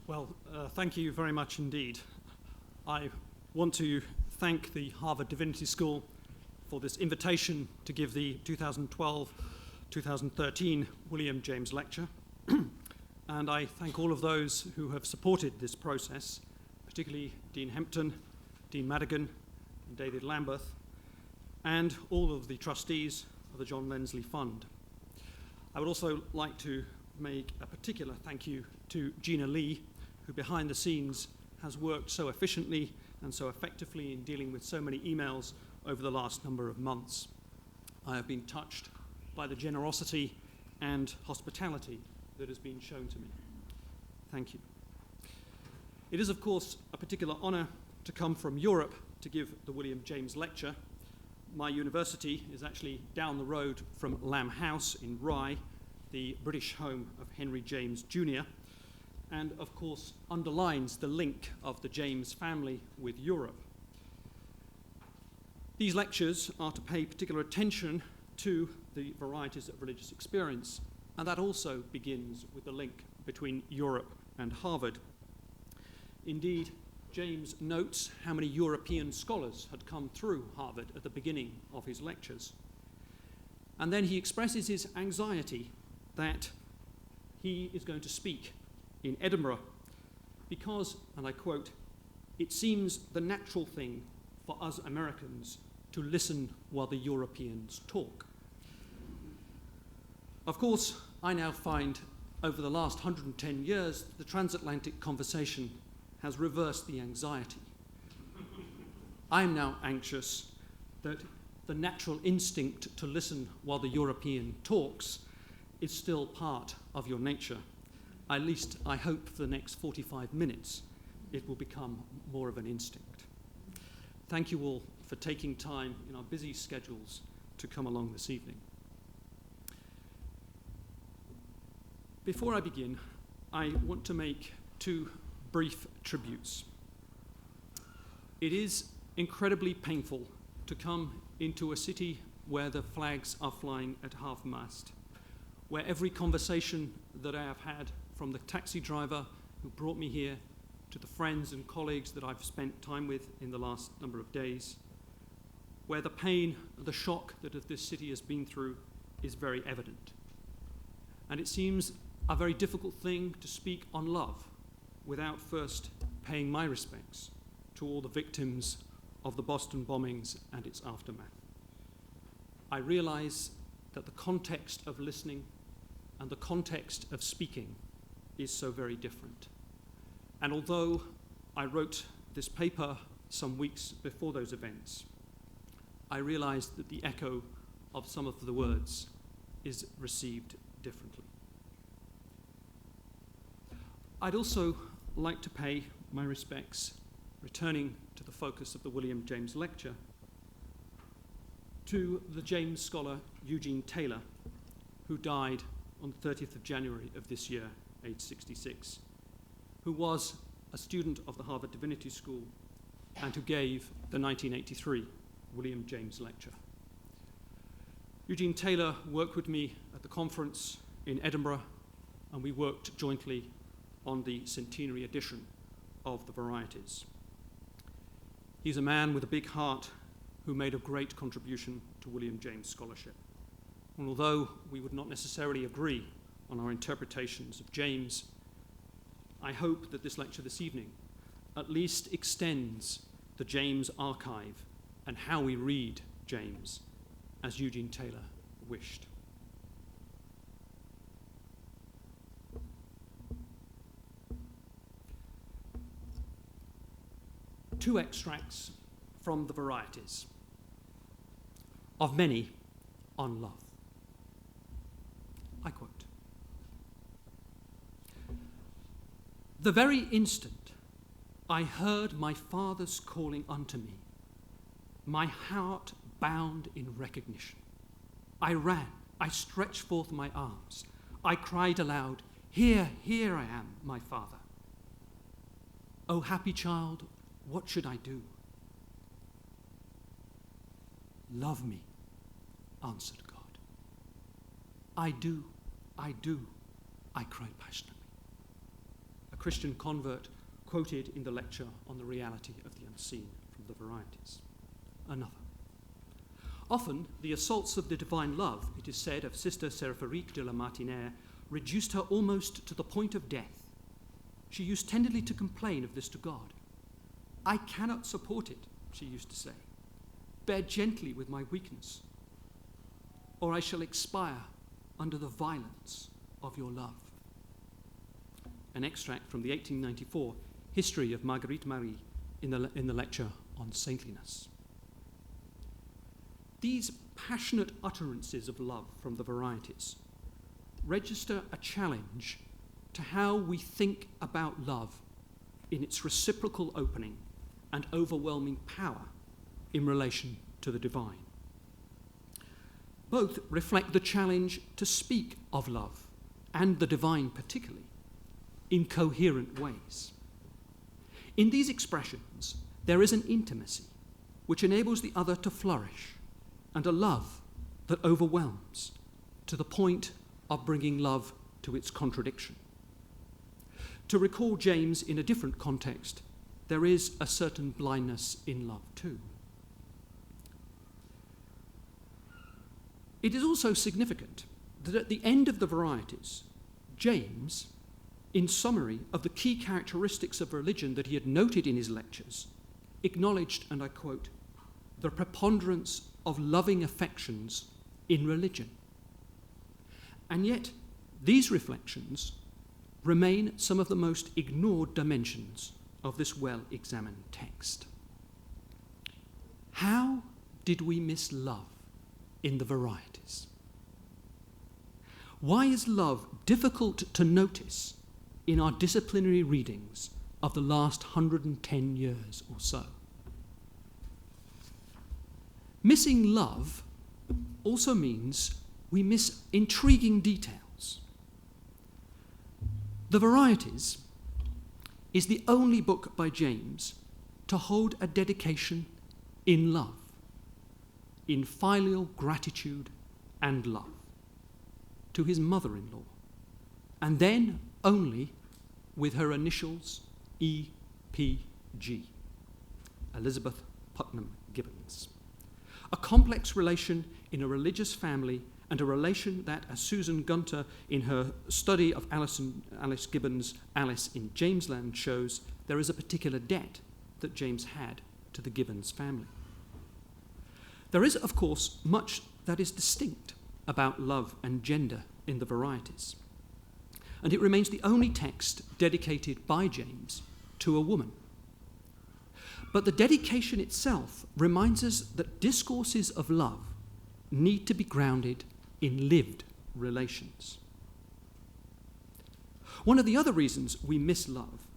Well, thank you very much indeed. I want to thank the Harvard Divinity School for this invitation to give the 2012-2013 William James Lecture. And I thank all of those who have supported this process, particularly Dean Hempton, Dean Madigan, and David Lambeth, and all of the trustees of the John Lensley Fund. I would also like to make a particular thank you to Gina Lee, who behind the scenes has worked so efficiently and so effectively in dealing with so many emails over the last number of months. I have been touched by the generosity and hospitality that has been shown to me. Thank you. It is, of course, a particular honor to come from Europe to give the William James Lecture. My university is actually down the road from Lamb House in Rye, the British home of Henry James Jr., and of course underlines the link of the James family with Europe. These lectures are to pay particular attention to the varieties of religious experience, and that also begins with the link between Europe and Harvard. Indeed, James notes how many European scholars had come through Harvard at the beginning of his lectures. And then he expresses his anxiety that he is going to speak in Edinburgh because, and I quote, "It seems the natural thing for us Americans to listen while the Europeans talk." Of course, I now find over the last 110 years the transatlantic conversation has reversed the anxiety. I'm now anxious that the natural instinct to listen while the European talks is still part of your nature. At least I hope for the next 45 minutes it will become more of an instinct. Thank you all for taking time in our busy schedules to come along this evening. Before I begin, I want to make two brief tributes. It is incredibly painful to come into a city where the flags are flying at half-mast, where every conversation that I have had, from the taxi driver who brought me here to the friends and colleagues that I've spent time with in the last number of days, where the pain, the shock that this city has been through is very evident. And it seems a very difficult thing to speak on love without first paying my respects to all the victims of the Boston bombings and its aftermath. I realize that the context of listening and the context of speaking is so very different. And although I wrote this paper some weeks before those events, I realized that the echo of some of the words is received differently. I'd also like to pay my respects, returning to the focus of the William James Lecture, to the James scholar Eugene Taylor, who died on the 30th of January of this year, age 66, who was a student of the Harvard Divinity School and who gave the 1983 William James Lecture. Eugene Taylor worked with me at the conference in Edinburgh, and we worked jointly on the centenary edition of the Varieties. He's a man with a big heart who made a great contribution to William James scholarship. And although we would not necessarily agree on our interpretations of James, I hope that this lecture this evening at least extends the James archive and how we read James as Eugene Taylor wished. Two extracts from the Varieties, of many on love. I quote, "The very instant I heard my Father's calling unto me, my heart bound in recognition. I ran, I stretched forth my arms, I cried aloud, Here, here I am, my Father. O happy child, what should I do? Love me, answered God. I do, I cried passionately. A Christian convert quoted in the lecture on the reality of the unseen from the Varieties. Another. Often, the assaults of the divine love, it is said of Sister Serapherique de la Martinière, reduced her almost to the point of death. She used tenderly to complain of this to God. "I cannot support it," she used to say. "Bear gently with my weakness, or I shall expire under the violence of your love." An extract from the 1894 History of Marguerite Marie in the lecture on saintliness. These passionate utterances of love from the Varieties register a challenge to how we think about love in its reciprocal opening and overwhelming power in relation to the divine. Both reflect the challenge to speak of love, and the divine particularly, in coherent ways. In these expressions, there is an intimacy which enables the other to flourish, and a love that overwhelms to the point of bringing love to its contradiction. To recall James in a different context, there is a certain blindness in love too. It is also significant that at the end of the Varieties, James, in summary of the key characteristics of religion that he had noted in his lectures, acknowledged, and I quote, "the preponderance of loving affections in religion." And yet, these reflections remain some of the most ignored dimensions of this well-examined text. How did we miss love in the Varieties? Why is love difficult to notice in our disciplinary readings of the last 110 years or so? Missing love also means we miss intriguing details. The Varieties is the only book by James to hold a dedication in love, in filial gratitude and love, to his mother-in-law, and then only with her initials E.P.G., Elizabeth Putnam Gibbons. A complex relation in a religious family, and a relation that, as Susan Gunter in her study of Alice Gibbons' Alice in Jamesland shows, there is a particular debt that James had to the Gibbons family. There is, of course, much that is distinct about love and gender in the Varieties, and it remains the only text dedicated by James to a woman. But the dedication itself reminds us that discourses of love need to be grounded in lived relations. One of the other reasons we miss love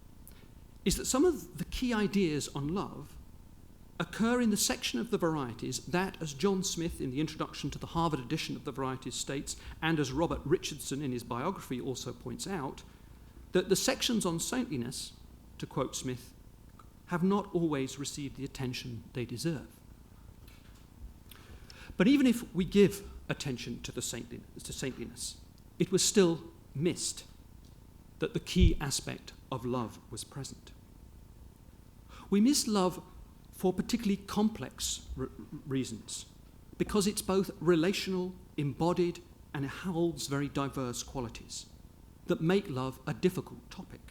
is that some of the key ideas on love occur in the section of the Varieties that, as John Smith in the introduction to the Harvard edition of the Varieties states, and as Robert Richardson in his biography also points out, that the sections on saintliness, to quote Smith, have not always received the attention they deserve. But even if we give attention to saintliness, it was still missed that the key aspect of love was present. We miss love for particularly complex reasons, because it's both relational, embodied, and it holds very diverse qualities that make love a difficult topic.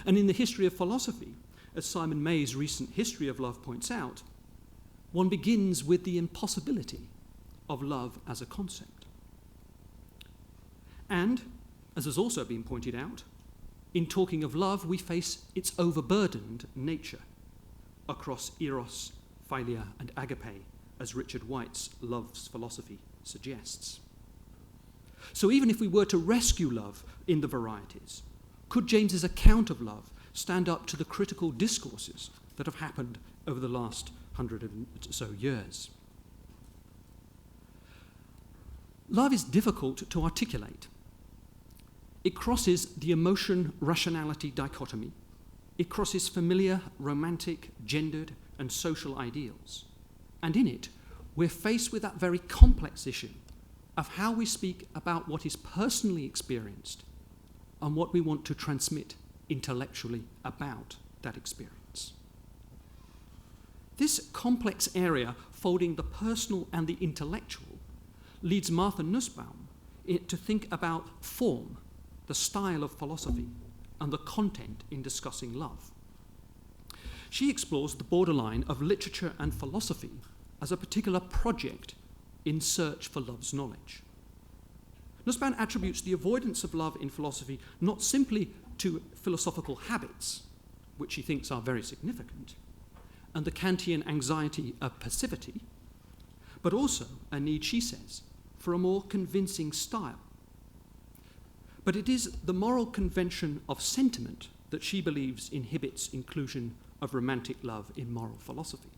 And in the history of philosophy, as Simon May's recent History of Love points out, one begins with the impossibility of love as a concept. And, as has also been pointed out, in talking of love, we face its overburdened nature across eros, philia, and agape, as Richard White's Love's Philosophy suggests. So even if we were to rescue love in the Varieties, could James's account of love stand up to the critical discourses that have happened over the last 100 or so years? Love is difficult to articulate. It crosses the emotion-rationality dichotomy. It crosses familiar, romantic, gendered, and social ideals. And in it, we're faced with that very complex issue of how we speak about what is personally experienced and what we want to transmit intellectually about that experience. This complex area folding the personal and the intellectual leads Martha Nussbaum to think about form, the style of philosophy, and the content in discussing love. She explores the borderline of literature and philosophy as a particular project in search for love's knowledge. Nussbaum attributes the avoidance of love in philosophy not simply to philosophical habits, which she thinks are very significant, and the Kantian anxiety of passivity, but also a need, she says, for a more convincing style. But it is the moral convention of sentiment that she believes inhibits inclusion of romantic love in moral philosophy.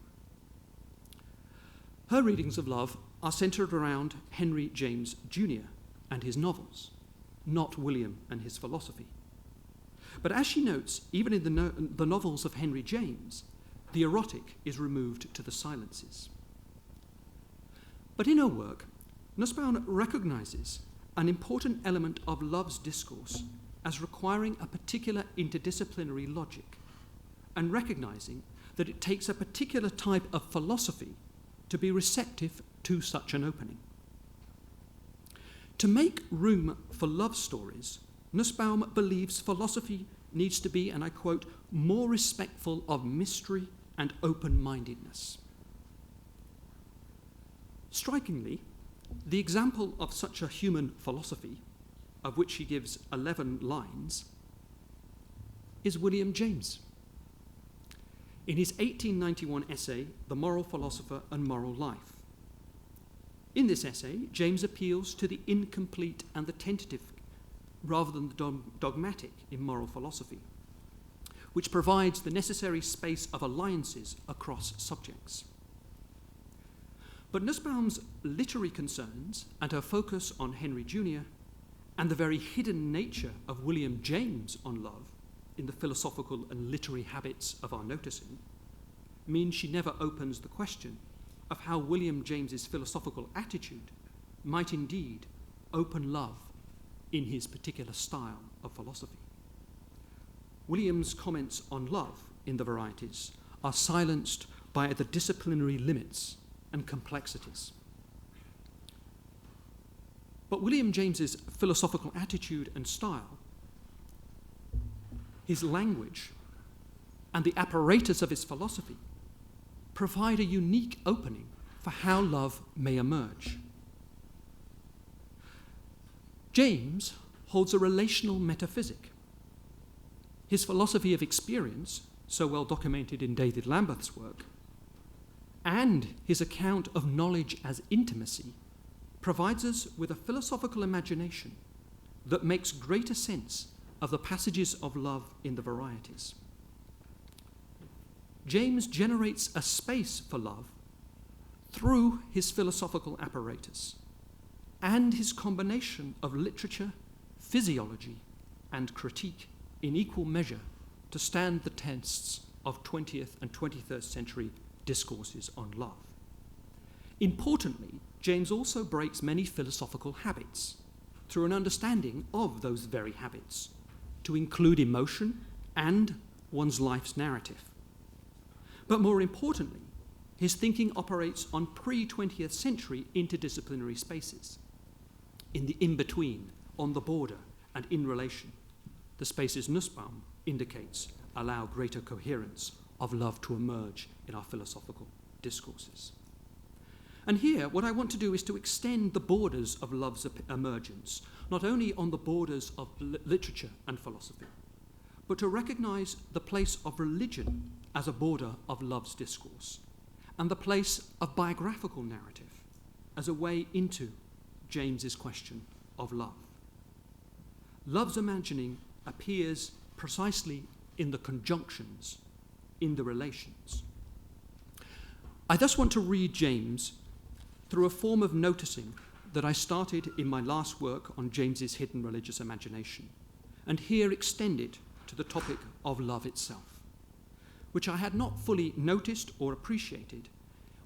Her readings of love are centered around Henry James Jr. and his novels, not William and his philosophy. But as she notes, even in the novels of Henry James, the erotic is removed to the silences. But in her work, Nussbaum recognizes an important element of love's discourse as requiring a particular interdisciplinary logic, and recognizing that it takes a particular type of philosophy to be receptive to such an opening. To make room for love stories, Nussbaum believes philosophy needs to be, and I quote, more respectful of mystery and open-mindedness. Strikingly, the example of such a human philosophy, of which he gives 11 lines, is William James. In his 1891 essay, The Moral Philosopher and Moral Life. In this essay, James appeals to the incomplete and the tentative rather than the dogmatic in moral philosophy, which provides the necessary space of alliances across subjects. But Nussbaum's literary concerns and her focus on Henry Jr. and the very hidden nature of William James on love in the philosophical and literary habits of our noticing means she never opens the question of how William James's philosophical attitude might indeed open love in his particular style of philosophy. William's comments on love in the Varieties are silenced by the disciplinary limits and complexities. But William James's philosophical attitude and style, his language, and the apparatus of his philosophy provide a unique opening for how love may emerge. James holds a relational metaphysic. His philosophy of experience, so well documented in David Lamberth's work, and his account of knowledge as intimacy provides us with a philosophical imagination that makes greater sense of the passages of love in the Varieties. James generates a space for love through his philosophical apparatus and his combination of literature, physiology, and critique in equal measure to stand the tests of 20th and 21st century discourses on love. Importantly, James also breaks many philosophical habits through an understanding of those very habits to include emotion and one's life's narrative. But more importantly, his thinking operates on pre-20th century interdisciplinary spaces, in the in-between, on the border, and in relation, the spaces Nussbaum indicates allow greater coherence of love to emerge in our philosophical discourses. And here, what I want to do is to extend the borders of love's emergence, not only on the borders of literature and philosophy, but to recognize the place of religion as a border of love's discourse, and the place of biographical narrative as a way into James's question of love. Love's imagining appears precisely in the conjunctions, in the relations. I thus want to read James through a form of noticing that I started in my last work on James's hidden religious imagination, and here extend it to the topic of love itself, which I had not fully noticed or appreciated,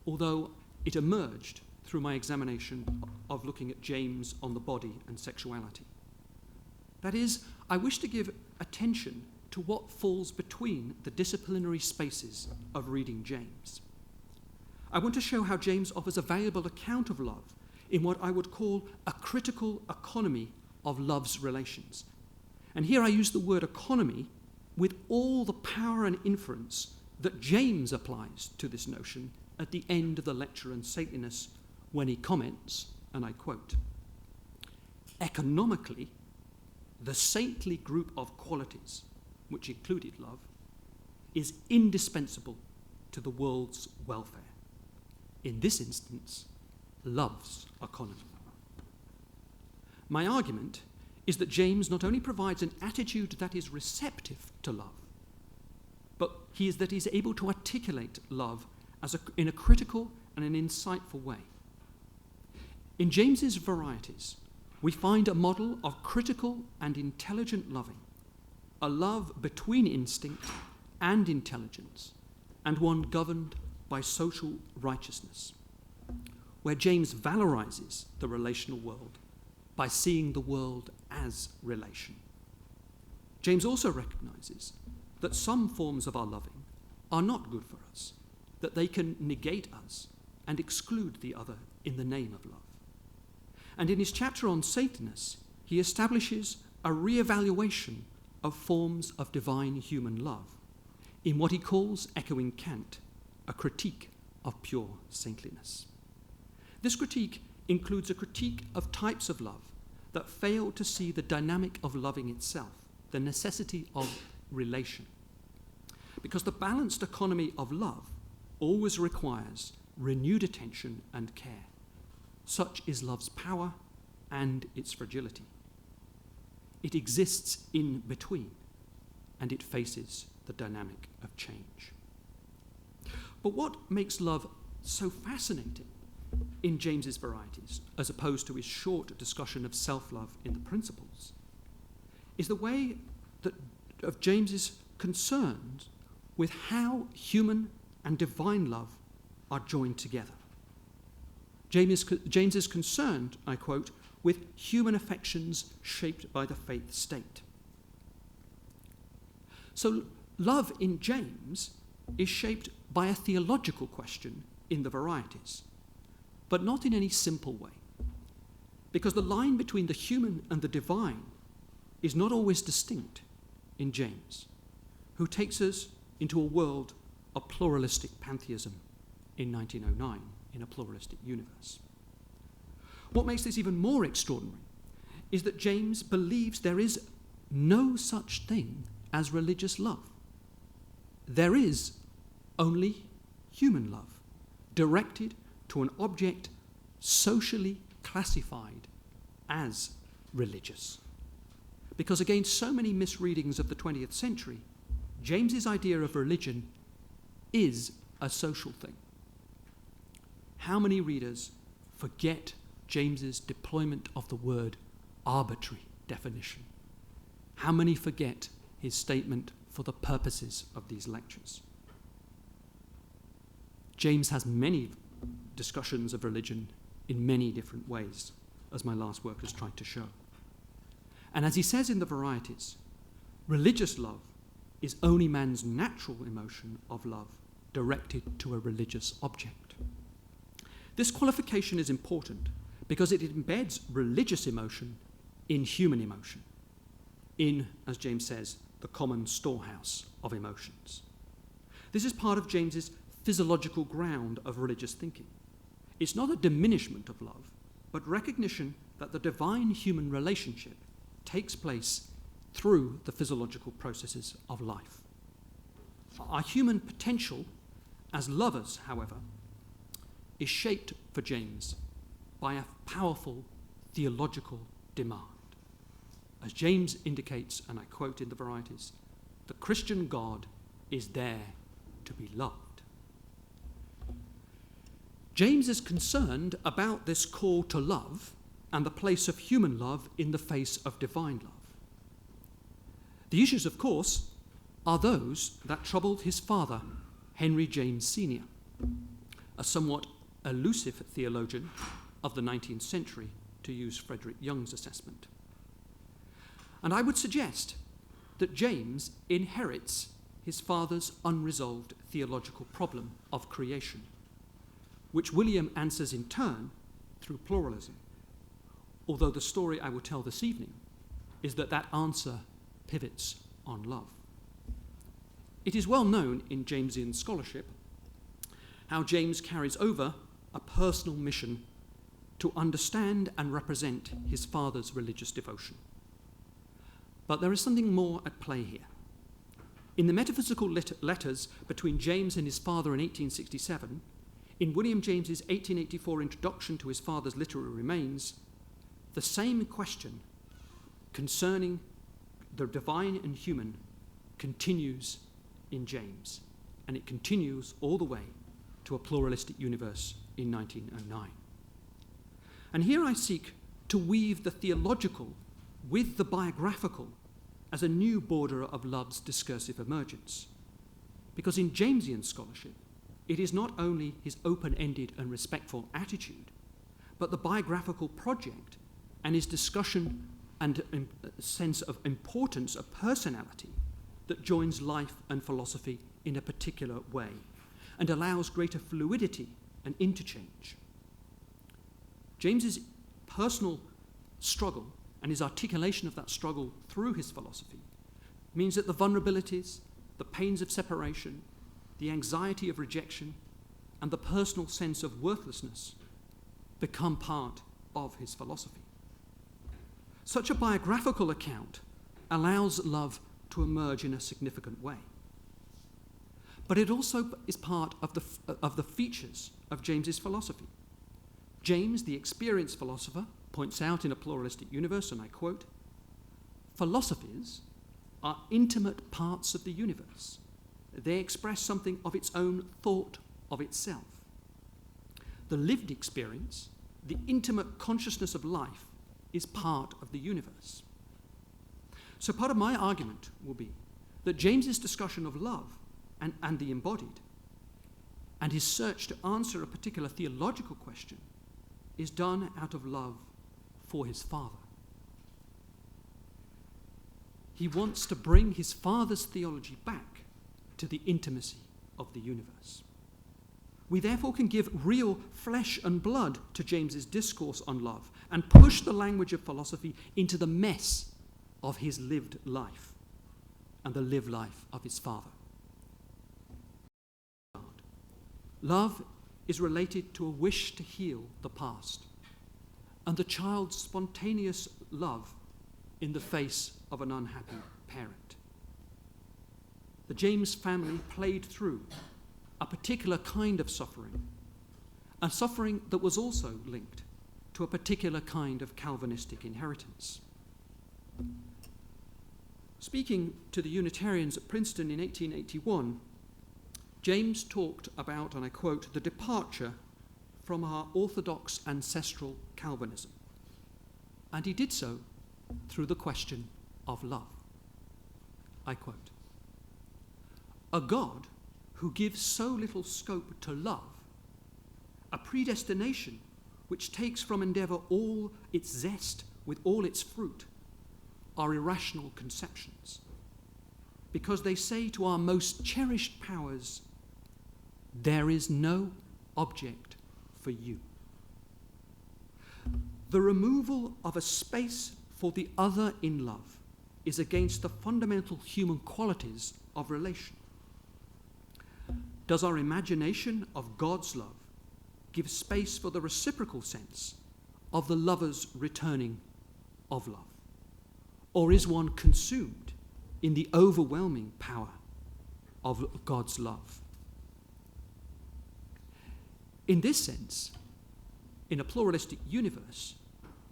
although it emerged through my examination of looking at James on the body and sexuality. That is, I wish to give attention to what falls between the disciplinary spaces of reading James. I want to show how James offers a valuable account of love in what I would call a critical economy of love's relations. And here I use the word economy with all the power and inference that James applies to this notion at the end of the lecture on saintliness when he comments, and I quote, "Economically, the saintly group of qualities, which included love, is indispensable to the world's welfare. In this instance, love's economy." My argument is that James not only provides an attitude that is receptive to love, but that he's able to articulate love in a critical and an insightful way. In James's Varieties, we find a model of critical and intelligent loving, a love between instinct and intelligence, and one governed by social righteousness, where James valorizes the relational world by seeing the world as relation. James also recognizes that some forms of our loving are not good for us, that they can negate us and exclude the other in the name of love. And in his chapter on saintliness, he establishes a re-evaluation of forms of divine human love in what he calls, echoing Kant, a critique of pure saintliness. This critique includes a critique of types of love that fail to see the dynamic of loving itself, the necessity of relation. Because the balanced economy of love always requires renewed attention and care. Such is love's power and its fragility. It exists in between, and it faces the dynamic of change. But what makes love so fascinating in James's Varieties, as opposed to his short discussion of self-love in the Principles, is the way that of James's concerns with how human and divine love are joined together. James is concerned, I quote, with human affections shaped by the faith state. So love in James is shaped by a theological question in the Varieties, but not in any simple way, because the line between the human and the divine is not always distinct in James, who takes us into a world of pluralistic pantheism in 1909 in a pluralistic universe. What makes this even more extraordinary is that James believes there is no such thing as religious love. There is only human love, directed to an object socially classified as religious. Because against so many misreadings of the 20th century, James's idea of religion is a social thing. How many readers forget James's deployment of the word arbitrary definition? How many forget his statement for the purposes of these lectures? James has many discussions of religion in many different ways, as my last work has tried to show. And as he says in the Varieties, religious love is only man's natural emotion of love directed to a religious object. This qualification is important because it embeds religious emotion in human emotion, in, as James says, the common storehouse of emotions. This is part of James's physiological ground of religious thinking. It's not a diminishment of love, but recognition that the divine-human relationship takes place through the physiological processes of life. Our human potential as lovers, however, is shaped for James by a powerful theological demand. As James indicates, and I quote in the Varieties, the Christian God is there to be loved. James is concerned about this call to love and the place of human love in the face of divine love. The issues, of course, are those that troubled his father, Henry James Sr., a somewhat elusive theologian of the 19th century, to use Frederick Young's assessment. And I would suggest that James inherits his father's unresolved theological problem of creation, which William answers in turn through pluralism, although the story I will tell this evening is that that answer pivots on love. It is well known in Jamesian scholarship how James carries over a personal mission to understand and represent his father's religious devotion. But there is something more at play here. In the metaphysical letters between James and his father in 1867, in William James's 1884 introduction to his father's literary remains, the same question concerning the divine and human continues in James, and it continues all the way to a pluralistic universe in 1909. And here I seek to weave the theological with the biographical as a new border of love's discursive emergence. Because in Jamesian scholarship, it is not only his open-ended and respectful attitude, but the biographical project and his discussion and sense of importance of personality that joins life and philosophy in a particular way and allows greater fluidity and interchange. James's personal struggle and his articulation of that struggle through his philosophy means that the vulnerabilities, the pains of separation, the anxiety of rejection, and the personal sense of worthlessness become part of his philosophy. Such a biographical account allows love to emerge in a significant way. But it also is part of the features of James's philosophy. James, the experienced philosopher, points out in A Pluralistic Universe, and I quote, "Philosophies are intimate parts of the universe. They express something of its own thought of itself. The lived experience, the intimate consciousness of life, is part of the universe." So part of my argument will be that James's discussion of love and the embodied, and his search to answer a particular theological question, is done out of love for his father. He wants to bring his father's theology back to the intimacy of the universe. We therefore can give real flesh and blood to James's discourse on love and push the language of philosophy into the mess of his lived life and the lived life of his father. Love is related to a wish to heal the past and the child's spontaneous love in the face of an unhappy parent. The James family played through a particular kind of suffering, a suffering that was also linked to a particular kind of Calvinistic inheritance. Speaking to the Unitarians at Princeton in 1881, James talked about, and I quote, "the departure from our orthodox ancestral Calvinism." And he did so through the question of love. I quote, "A God who gives so little scope to love, a predestination which takes from endeavor all its zest with all its fruit, are irrational conceptions, because they say to our most cherished powers, 'There is no object for you.' The removal of a space for the other in love is against the fundamental human qualities of relation. Does our imagination of God's love give space for the reciprocal sense of the lover's returning of love? Or is one consumed in the overwhelming power of God's love? In this sense, in A Pluralistic Universe,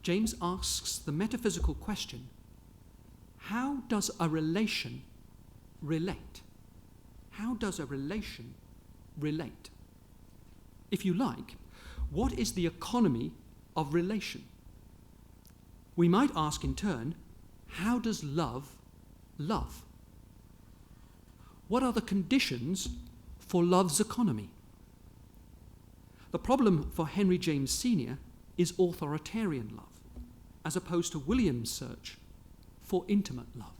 James asks the metaphysical question, how does a relation relate? How does a relation relate? If you like, what is the economy of relation? We might ask in turn, how does love love? What are the conditions for love's economy? The problem for Henry James Sr. is authoritarian love, as opposed to William's search for intimate love.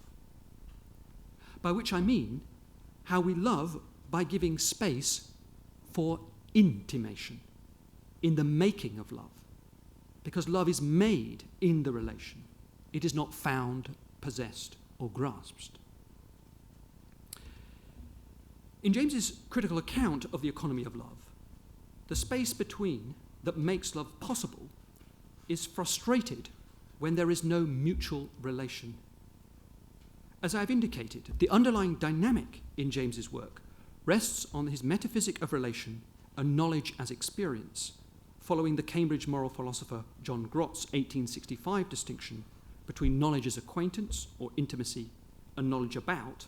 By which I mean how we love by giving space for intimation, in the making of love. Because love is made in the relation. It is not found, possessed, or grasped. In James's critical account of the economy of love, the space between that makes love possible is frustrated when there is no mutual relation. As I've indicated, the underlying dynamic in James's work rests on his metaphysic of relation and knowledge as experience, following the Cambridge moral philosopher John Grott's 1865 distinction between knowledge as acquaintance or intimacy and knowledge about,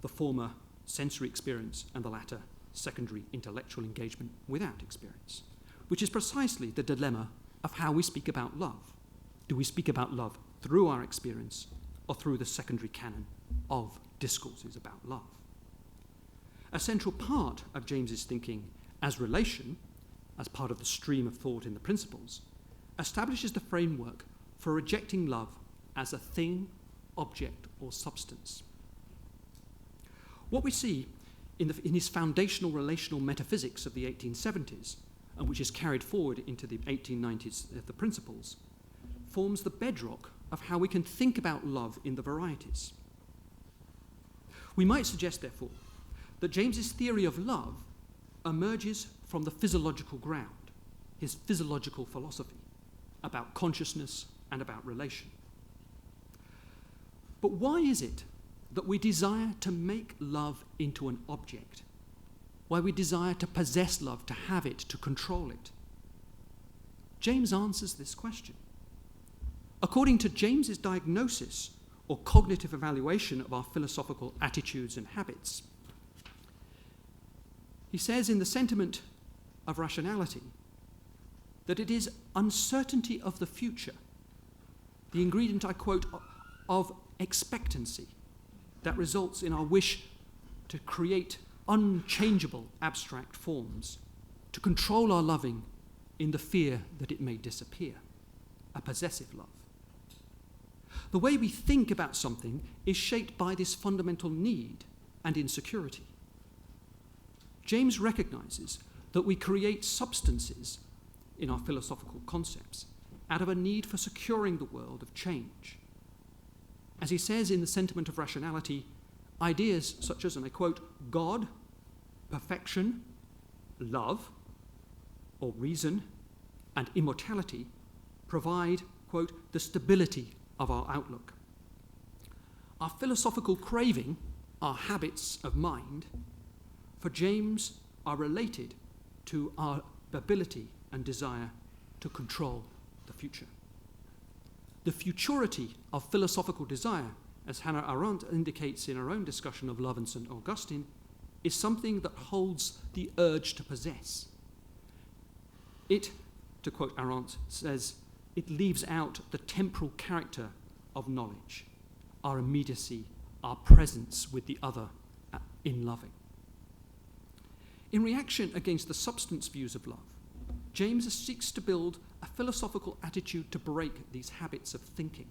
the former sensory experience and the latter secondary intellectual engagement without experience, which is precisely the dilemma of how we speak about love. Do we speak about love through our experience or through the secondary canon of discourses about love? A central part of James's thinking as relation, as part of the stream of thought in the Principles, establishes the framework for rejecting love as a thing, object, or substance. What we see in his foundational relational metaphysics of the 1870s, and which is carried forward into the 1890s of the Principles, forms the bedrock of how we can think about love in the Varieties. We might suggest, therefore, that James's theory of love emerges from the physiological ground, his physiological philosophy about consciousness and about relation. But why is it that we desire to make love into an object? Why we desire to possess love, to have it, to control it? James answers this question. According to James's diagnosis or cognitive evaluation of our philosophical attitudes and habits, he says in the sentiment of rationality that it is uncertainty of the future, the ingredient, I quote, of expectancy, that results in our wish to create unchangeable abstract forms, to control our loving in the fear that it may disappear, a possessive love. The way we think about something is shaped by this fundamental need and insecurity. James recognizes that we create substances in our philosophical concepts out of a need for securing the world of change. As he says in the sentiment of rationality, ideas such as, and I quote, God, perfection, love, or reason, and immortality provide, quote, the stability of our outlook. Our philosophical craving, our habits of mind, for James are related to our ability and desire to control the future. The futurity of philosophical desire, as Hannah Arendt indicates in her own discussion of love and St. Augustine, is something that holds the urge to possess. It, to quote Arendt, says, it leaves out the temporal character of knowledge, our immediacy, our presence with the other in loving. In reaction against the substance views of love, James seeks to build a philosophical attitude to break these habits of thinking,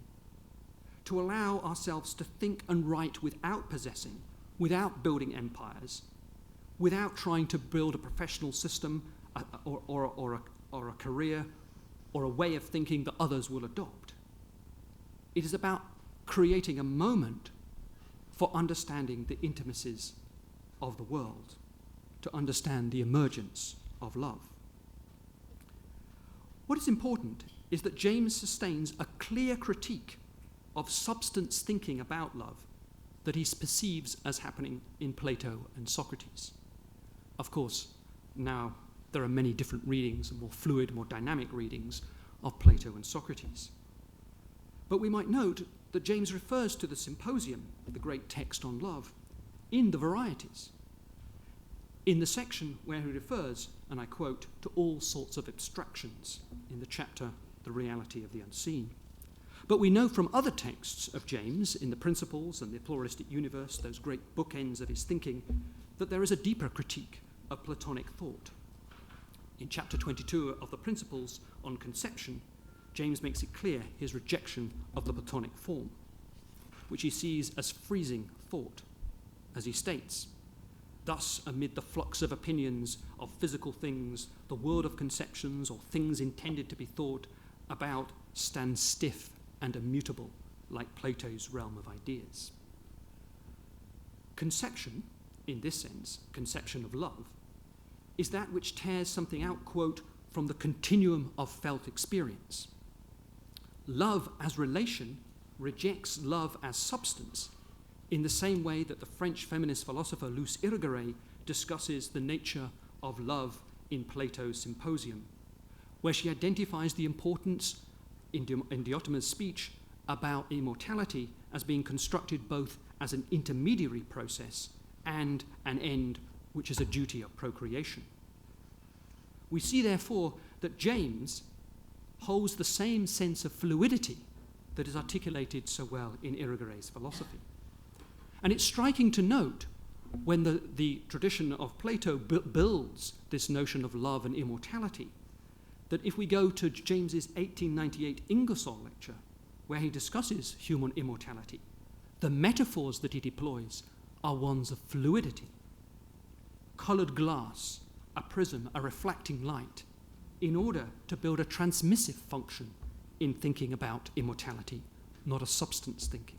to allow ourselves to think and write without possessing, without building empires, without trying to build a professional system or a career or a way of thinking that others will adopt. It is about creating a moment for understanding the intimacies of the world, to understand the emergence of love. What is important is that James sustains a clear critique of substance thinking about love that he perceives as happening in Plato and Socrates. Of course, now there are many different readings, and more fluid, more dynamic readings of Plato and Socrates. But we might note that James refers to the Symposium, the great text on love, in the Varieties, in the section where he refers, and I quote, to all sorts of abstractions in the chapter, The Reality of the Unseen. But we know from other texts of James, in the Principles and the Pluralistic Universe, those great bookends of his thinking, that there is a deeper critique of Platonic thought. In chapter 22 of the Principles on conception, James makes it clear his rejection of the Platonic form. which he sees as freezing thought, as he states, "Thus, amid the flux of opinions of physical things, the world of conceptions or things intended to be thought about stands stiff and immutable, like Plato's realm of ideas." Conception, in this sense, conception of love, is that which tears something out, quote, "from the continuum of felt experience." Love as relation rejects love as substance in the same way that the French feminist philosopher Luce Irigaray discusses the nature of love in Plato's Symposium, where she identifies the importance in Diotima's speech about immortality as being constructed both as an intermediary process and an end which is a duty of procreation. We see, therefore, that James holds the same sense of fluidity that is articulated so well in Irigaray's philosophy. And it's striking to note when the tradition of Plato builds this notion of love and immortality, that if we go to James's 1898 Ingersoll lecture, where he discusses human immortality, the metaphors that he deploys are ones of fluidity. Coloured glass, a prism, a reflecting light, in order to build a transmissive function in thinking about immortality, not a substance thinking.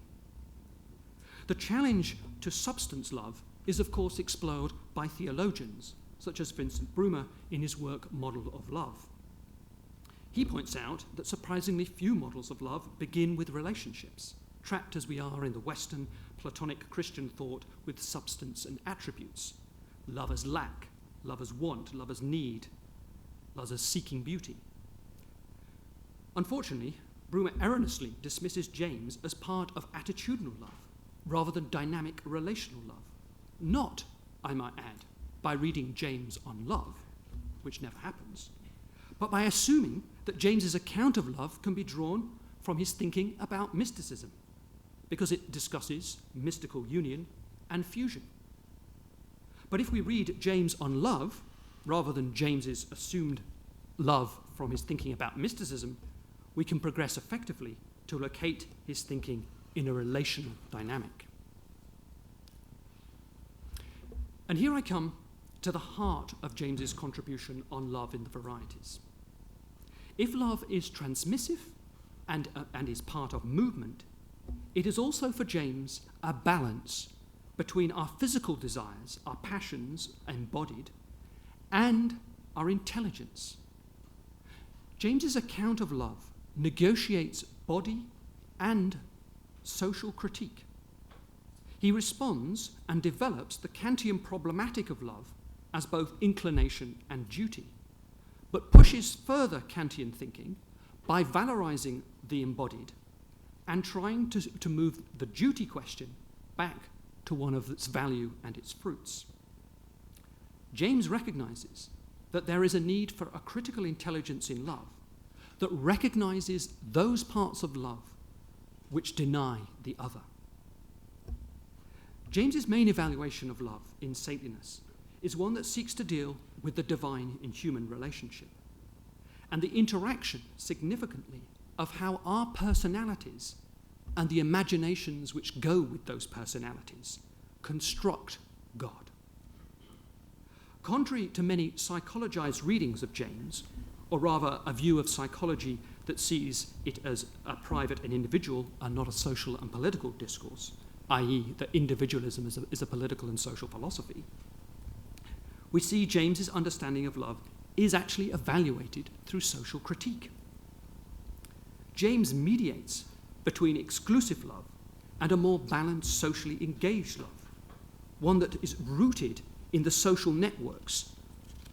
The challenge to substance love is, of course, explored by theologians, such as Vincent Brumer in his work Model of Love. He points out that surprisingly few models of love begin with relationships, trapped as we are in the Western Platonic Christian thought with substance and attributes. Love as lack, love as want, love as need, love as seeking beauty. Unfortunately, Brumer erroneously dismisses James as part of attitudinal love, rather than dynamic relational love. Not, I might add, by reading James on love, which never happens, but by assuming that James's account of love can be drawn from his thinking about mysticism, because it discusses mystical union and fusion. But if we read James on love, rather than James's assumed love from his thinking about mysticism, we can progress effectively to locate his thinking in a relational dynamic. And here I come to the heart of James's contribution on love in the Varieties. If love is transmissive and is part of movement, it is also for James a balance between our physical desires, our passions embodied, and our intelligence. James's account of love negotiates body and social critique. He responds and develops the Kantian problematic of love as both inclination and duty, but pushes further Kantian thinking by valorizing the embodied and trying to move the duty question back to one of its value and its fruits. James recognizes that there is a need for a critical intelligence in love that recognizes those parts of love which deny the other. James's main evaluation of love in saintliness is one that seeks to deal with the divine in human relationship and the interaction, significantly, of how our personalities and the imaginations which go with those personalities construct God. Contrary to many psychologized readings of James, or rather a view of psychology that sees it as a private and individual and not a social and political discourse, i.e. that individualism is a political and social philosophy, we see James's understanding of love is actually evaluated through social critique. James mediates between exclusive love and a more balanced, socially engaged love, one that is rooted in the social networks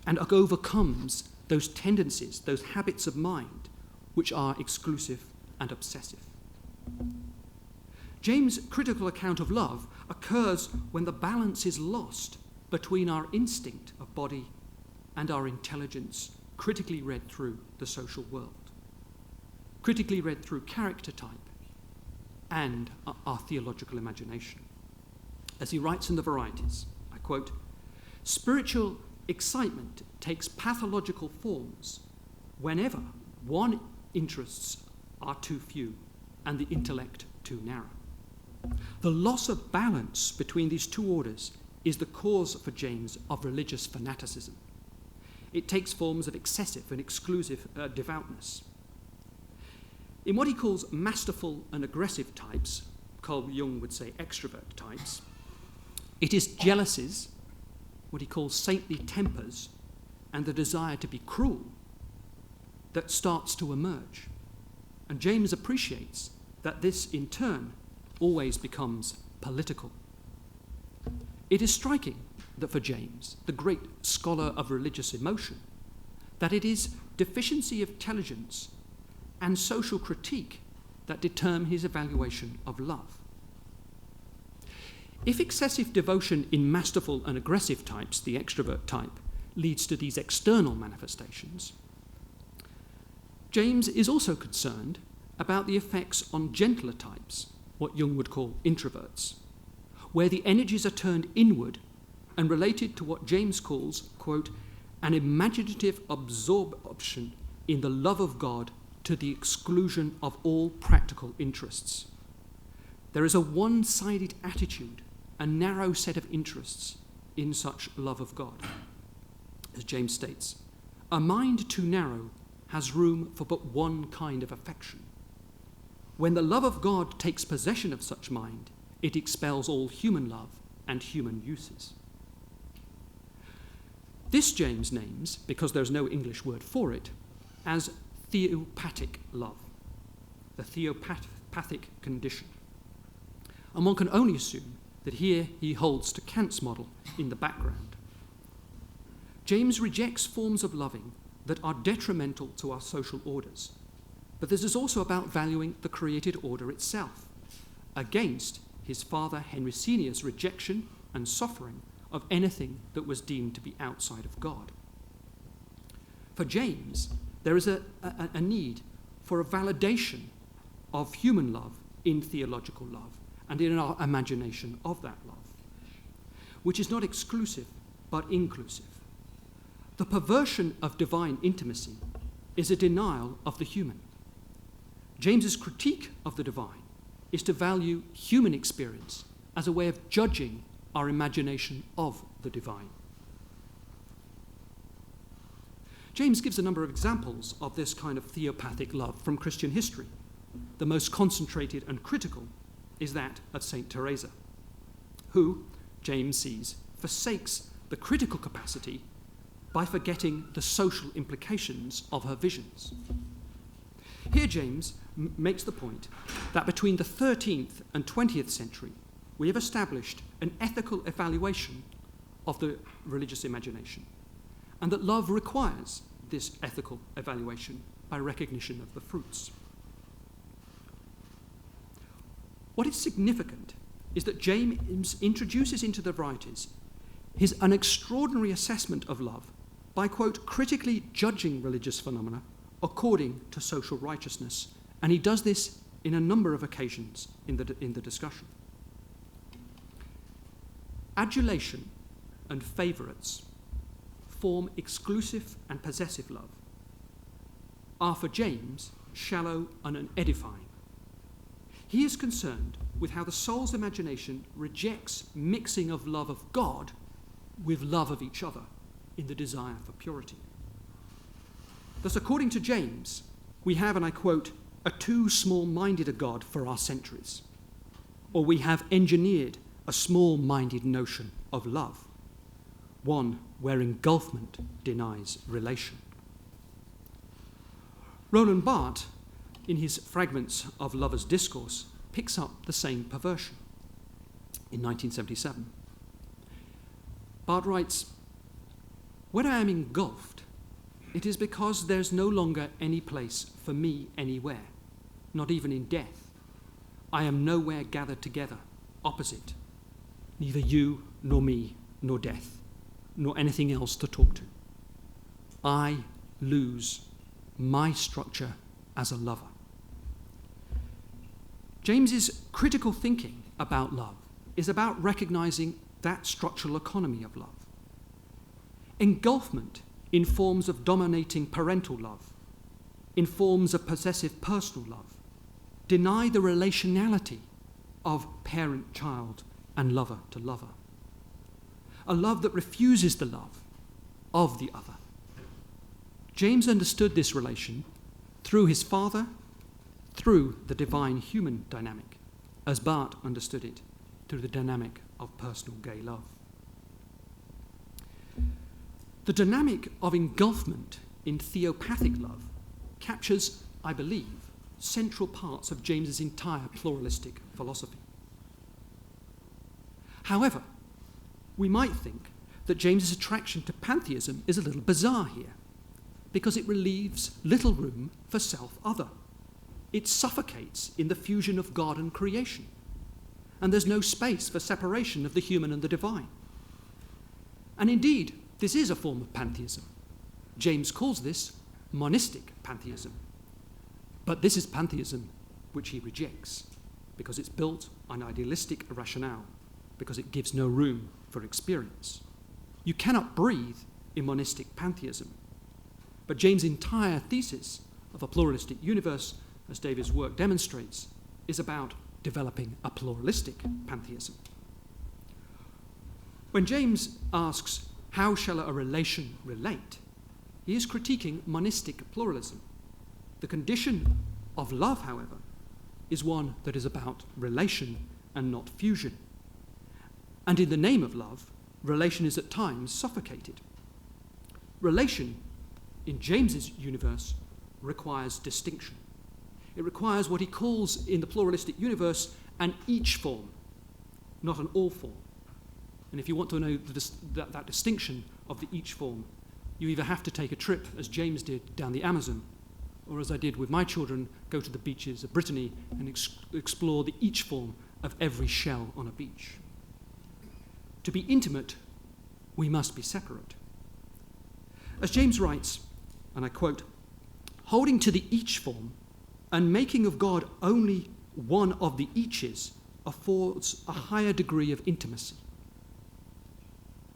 and overcomes those tendencies, those habits of mind, which are exclusive and obsessive. James' critical account of love occurs when the balance is lost between our instinct of body and our intelligence, critically read through the social world, critically read through character type and our theological imagination. As he writes in the Varieties, I quote, "Spiritual excitement takes pathological forms whenever one's interests are too few and the intellect too narrow." The loss of balance between these two orders is the cause for James of religious fanaticism. It takes forms of excessive and exclusive devoutness. In what he calls masterful and aggressive types, Carl Jung would say extrovert types, it is jealousies, what he calls saintly tempers, and the desire to be cruel that starts to emerge. And James appreciates that this, in turn, always becomes political. It is striking that for James, the great scholar of religious emotion, that it is deficiency of intelligence and social critique that determine his evaluation of love. If excessive devotion in masterful and aggressive types, the extrovert type, leads to these external manifestations, James is also concerned about the effects on gentler types, what Jung would call introverts, where the energies are turned inward and related to what James calls, quote, an imaginative absorption in the love of God to the exclusion of all practical interests. There is a one-sided attitude, a narrow set of interests in such love of God. As James states, a mind too narrow has room for but one kind of affection. When the love of God takes possession of such mind, it expels all human love and human uses. This James names, because there's no English word for it, as theopathic love, the theopathic condition. And one can only assume that here he holds to Kant's model in the background. James rejects forms of loving that are detrimental to our social orders, but this is also about valuing the created order itself, against his father Henry Sr.'s rejection and suffering of anything that was deemed to be outside of God. For James, there is a need for a validation of human love in theological love and in our imagination of that love, which is not exclusive but inclusive. The perversion of divine intimacy is a denial of the human. James's critique of the divine is to value human experience as a way of judging our imagination of the divine. James gives a number of examples of this kind of theopathic love from Christian history. The most concentrated and critical is that of St. Teresa, who, James sees, forsakes the critical capacity by forgetting the social implications of her visions. Here James makes the point that between the 13th and 20th century, we have established an ethical evaluation of the religious imagination, and that love requires this ethical evaluation by recognition of the fruits. What is significant is that James introduces into the Varieties an extraordinary assessment of love by, quote, critically judging religious phenomena according to social righteousness, and he does this in a number of occasions in the discussion. Adulation and favourites form exclusive and possessive love, are for James shallow and unedifying. He is concerned with how the soul's imagination rejects mixing of love of God with love of each other in the desire for purity. Thus, according to James, we have, and I quote, a too small-minded a God for our centuries, or we have engineered a small-minded notion of love, one where engulfment denies relation. Roland Barthes, in his Fragments of Lovers' Discourse, picks up the same perversion in 1977. Barthes writes, "When I am engulfed, it is because there's no longer any place for me anywhere, not even in death. I am nowhere gathered together, opposite, neither you nor me nor death, nor anything else to talk to. I lose my structure as a lover." James's critical thinking about love is about recognizing that structural economy of love. Engulfment in forms of dominating parental love, in forms of possessive personal love, deny the relationality of parent-child and lover-to-lover. A love that refuses the love of the other. James understood this relation through his father, through the divine-human dynamic, as Barth understood it through the dynamic of personal gay love. The dynamic of engulfment in theopathic love captures, I believe, central parts of James's entire pluralistic philosophy. However, we might think that James's attraction to pantheism is a little bizarre here, because it relieves little room for self-other. It suffocates in the fusion of God and creation, and there's no space for separation of the human and the divine. And indeed, this is a form of pantheism. James calls this monistic pantheism. But this is pantheism which he rejects, because it's built on idealistic rationale, because it gives no room for experience. You cannot breathe in monistic pantheism. But James' entire thesis of a pluralistic universe, as David's work demonstrates, is about developing a pluralistic pantheism. When James asks, how shall a relation relate? He is critiquing monistic pluralism. The condition of love, however, is one that is about relation and not fusion. And in the name of love, relation is at times suffocated. Relation, in James's universe, requires distinction. It requires what he calls in the pluralistic universe an each form, not an all form. And if you want to know that distinction of the each form, you either have to take a trip, as James did, down the Amazon, or as I did with my children, go to the beaches of Brittany and explore the each form of every shell on a beach. To be intimate, we must be separate. As James writes, and I quote, holding to the each form and making of God only one of the eaches affords a higher degree of intimacy.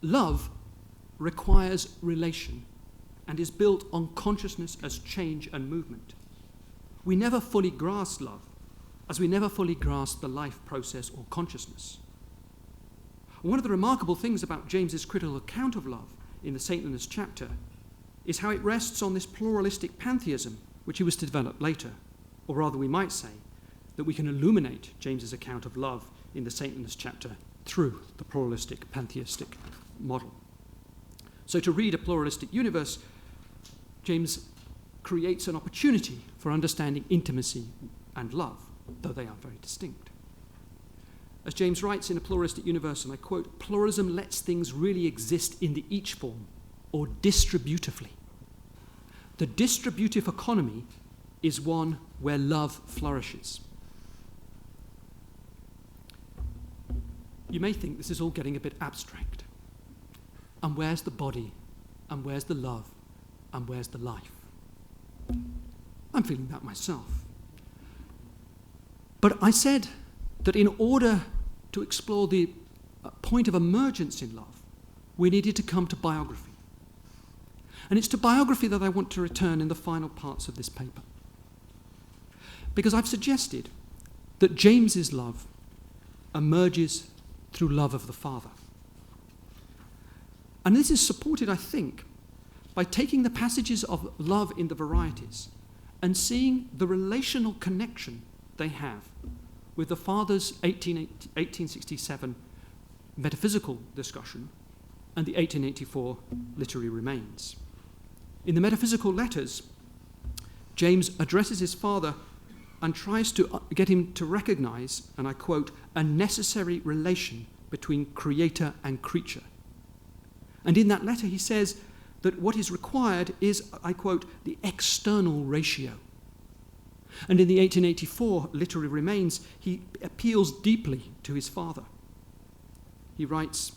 Love requires relation and is built on consciousness as change and movement. We never fully grasp love, as we never fully grasp the life process or consciousness. One of the remarkable things about James's critical account of love in the saintliness chapter is how it rests on this pluralistic pantheism which he was to develop later, or rather we might say that we can illuminate James's account of love in the saintliness chapter through the pluralistic pantheistic model. So to read a pluralistic universe, James creates an opportunity for understanding intimacy and love, though they are very distinct. As James writes in A Pluralistic Universe, and I quote, pluralism lets things really exist in the each form, or distributively. The distributive economy is one where love flourishes. You may think this is all getting a bit abstract. And where's the body? And where's the love? And where's the life? I'm feeling that myself. But I said that in order to explore the point of emergence in love, we needed to come to biography. And it's to biography that I want to return in the final parts of this paper. Because I've suggested that James's love emerges through love of the Father. And this is supported, I think, by taking the passages of love in the Varieties and seeing the relational connection they have with the Father's 1867 metaphysical discussion and the 1884 literary remains. In the metaphysical letters, James addresses his father and tries to get him to recognize, and I quote, a necessary relation between creator and creature. And in that letter he says that what is required is, I quote, the external ratio. And in the 1884 literary remains, he appeals deeply to his father. He writes,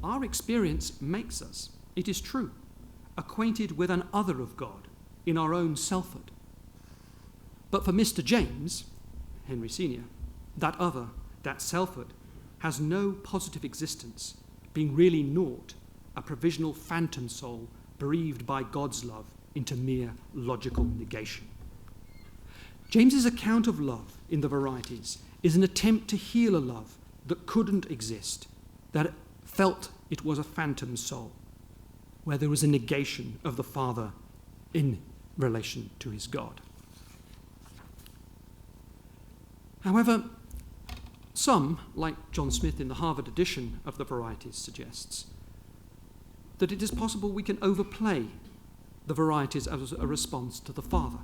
our experience makes us, it is true, acquainted with an other of God in our own selfhood. But for Mr. James, Henry Sr., that other, that selfhood, has no positive existence, being really naught, a provisional phantom soul breathed by God's love into mere logical negation. James's account of love in the Varieties is an attempt to heal a love that couldn't exist, that felt it was a phantom soul, where there was a negation of the Father in relation to his God. However, some, like John Smith in the Harvard edition of the Varieties, suggests that it is possible we can overplay the Varieties as a response to the Father.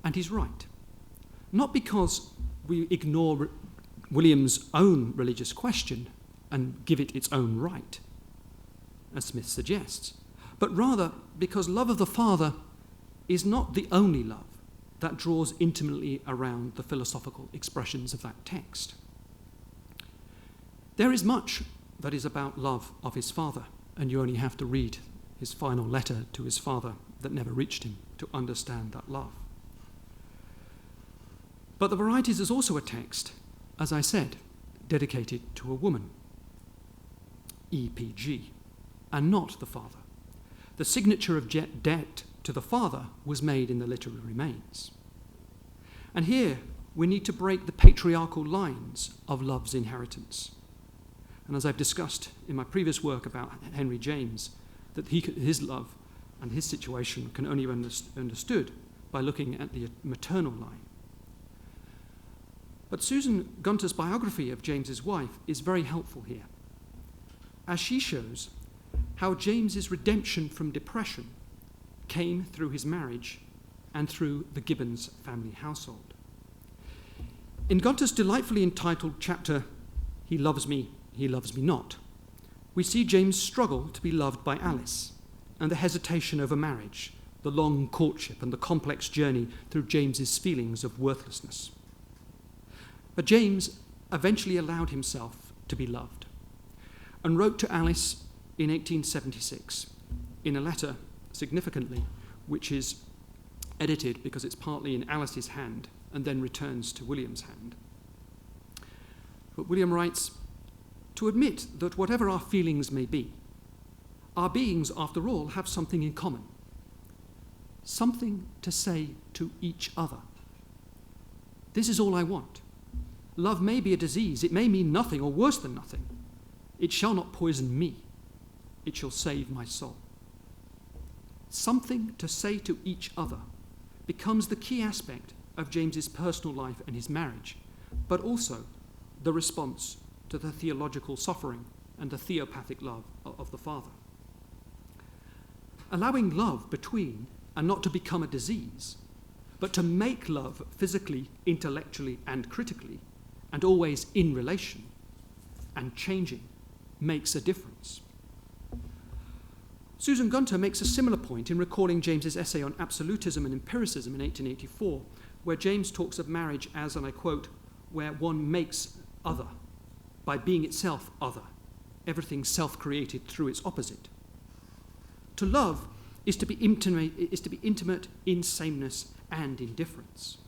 And he's right. Not because we ignore William's own religious question and give it its own right, as Smith suggests, but rather because love of the Father is not the only love that draws intimately around the philosophical expressions of that text. There is much that is about love of his Father, and you only have to read his final letter to his father that never reached him to understand that love. But the Varieties is also a text, as I said, dedicated to a woman, EPG, and not the Father. The signature of debt to the Father was made in the literary remains. And here we need to break the patriarchal lines of love's inheritance. And as I've discussed in my previous work about Henry James, that his love and his situation can only be understood by looking at the maternal line. But Susan Gunter's biography of James's wife is very helpful here, as she shows how James's redemption from depression came through his marriage and through the Gibbons family household. In Gunter's delightfully entitled chapter, He Loves Me Not, we see James struggle to be loved by Alice and the hesitation over marriage, the long courtship and the complex journey through James's feelings of worthlessness. But James eventually allowed himself to be loved and wrote to Alice in 1876 in a letter, significantly, which is edited because it's partly in Alice's hand and then returns to William's hand. But William writes, "To admit that whatever our feelings may be, our beings, after all, have something in common, something to say to each other. This is all I want. Love may be a disease, it may mean nothing or worse than nothing. It shall not poison me, it shall save my soul." Something to say to each other becomes the key aspect of James's personal life and his marriage, but also the response to the theological suffering and the theopathic love of the Father. Allowing love between and not to become a disease, but to make love physically, intellectually, and critically, and always in relation and changing, makes a difference. Susan Gunter makes a similar point in recalling James's essay on absolutism and empiricism in 1884, where James talks of marriage as, and I quote, where one makes other by being itself other, everything self-created through its opposite. To love is to be intimate in sameness and in difference.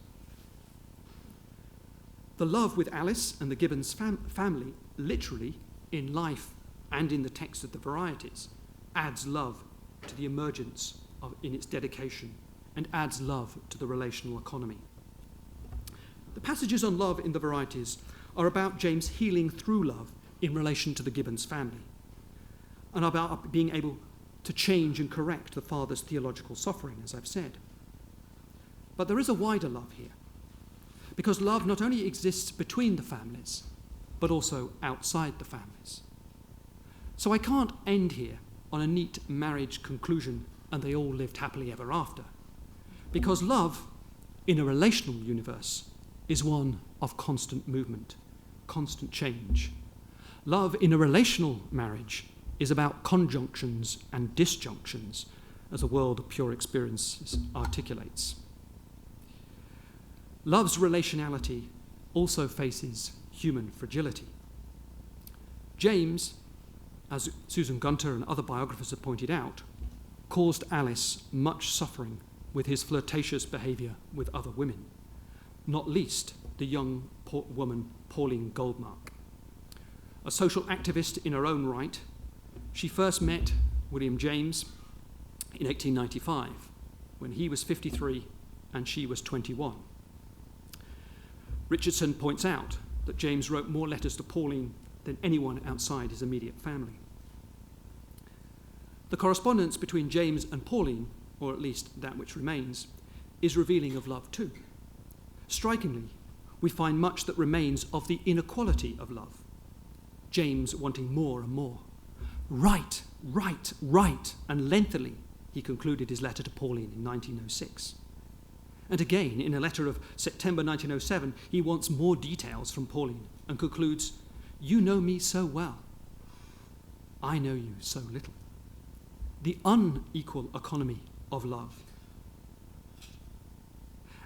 The love with Alice and the Gibbons family, literally, in life and in the text of the Varieties, adds love to the emergence in its dedication and adds love to the relational economy. The passages on love in the Varieties are about James healing through love in relation to the Gibbons family and about being able to change and correct the father's theological suffering, as I've said. But there is a wider love here, because love not only exists between the families, but also outside the families. So I can't end here on a neat marriage conclusion and they all lived happily ever after, because love in a relational universe is one of constant movement, constant change. Love in a relational marriage is about conjunctions and disjunctions, as a world of pure experience articulates. Love's relationality also faces human fragility. James, as Susan Gunter and other biographers have pointed out, caused Alice much suffering with his flirtatious behaviour with other women, not least the young woman Pauline Goldmark. A social activist in her own right, she first met William James in 1895, when he was 53 and she was 21. Richardson points out that James wrote more letters to Pauline than anyone outside his immediate family. The correspondence between James and Pauline, or at least that which remains, is revealing of love too. Strikingly, we find much that remains of the inequality of love. James wanting more and more. Write, and lengthily, he concluded his letter to Pauline in 1906. And again, in a letter of September 1907, he wants more details from Pauline and concludes, "You know me so well. I know you so little." The unequal economy of love.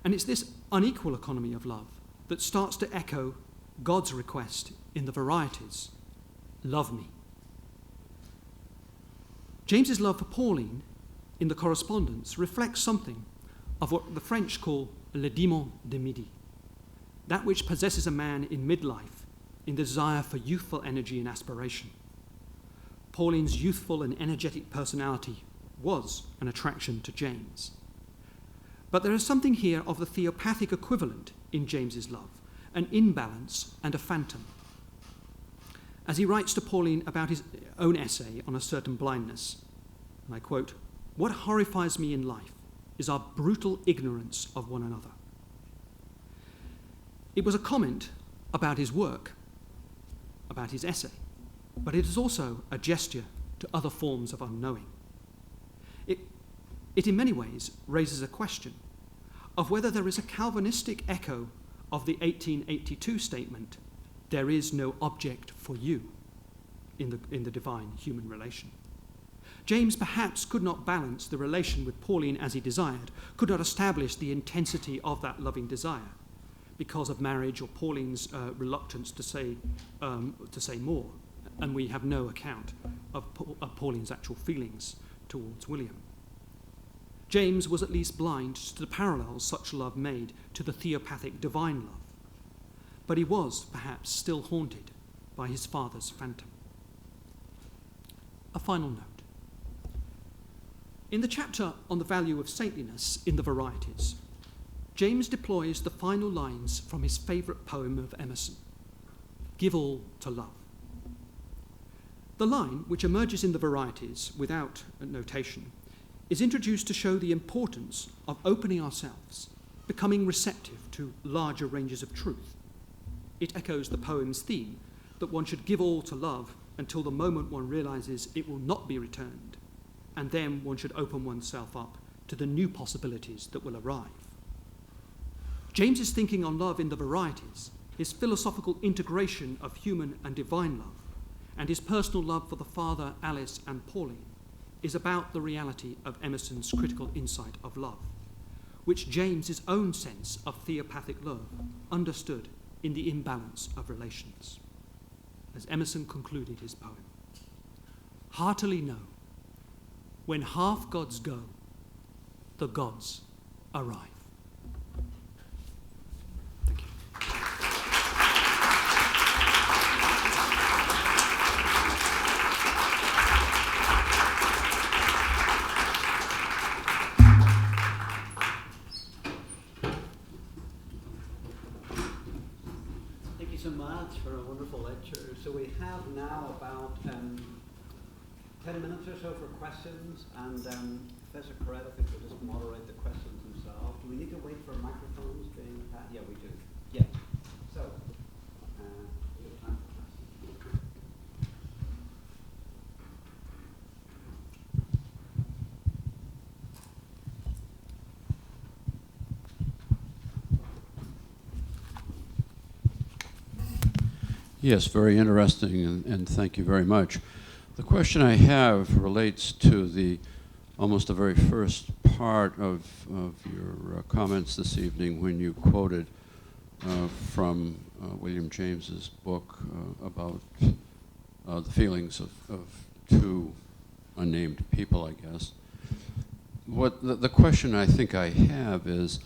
And it's this unequal economy of love that starts to echo God's request in the Varieties, "Love me." James's love for Pauline in the correspondence reflects something of what the French call le démon de midi, that which possesses a man in midlife in the desire for youthful energy and aspiration. Pauline's youthful and energetic personality was an attraction to James. But there is something here of the theopathic equivalent in James's love, an imbalance and a phantom. As he writes to Pauline about his own essay on a certain blindness, and I quote, "What horrifies me in life is our brutal ignorance of one another." It was a comment about his work, about his essay, but it is also a gesture to other forms of unknowing. It in many ways raises a question of whether there is a Calvinistic echo of the 1882 statement, "There is no object for you," in the divine human relation. James perhaps could not balance the relation with Pauline as he desired, could not establish the intensity of that loving desire because of marriage or Pauline's reluctance to say more, and we have no account of Pauline's actual feelings towards William. James was at least blind to the parallels such love made to the theopathic divine love, but he was perhaps still haunted by his father's phantom. A final note. In the chapter on the value of saintliness in the Varieties, James deploys the final lines from his favourite poem of Emerson, "Give all to love." The line, which emerges in the Varieties without a notation, is introduced to show the importance of opening ourselves, becoming receptive to larger ranges of truth. It echoes the poem's theme that one should give all to love until the moment one realizes it will not be returned, and then one should open oneself up to the new possibilities that will arrive. James's thinking on love in the Varieties, his philosophical integration of human and divine love, and his personal love for the father, Alice, and Pauline, is about the reality of Emerson's critical insight of love, which James's own sense of theopathic love understood in the imbalance of relations. As Emerson concluded his poem, "Heartily know, when half gods go, the gods arrive." Thank you. Thank you so much for a wonderful lecture. So we have now about 10 minutes or so for questions, and Professor Correll, I think, will just moderate the questions himself. Do we need to wait for microphones being passed? Yeah, we do. Yeah. So, we have time for questions. Yes, very interesting, and thank you very much. The question I have relates to almost the very first part of your comments this evening when you quoted from William James's book about the feelings of two unnamed people, I guess. What the question I think I have is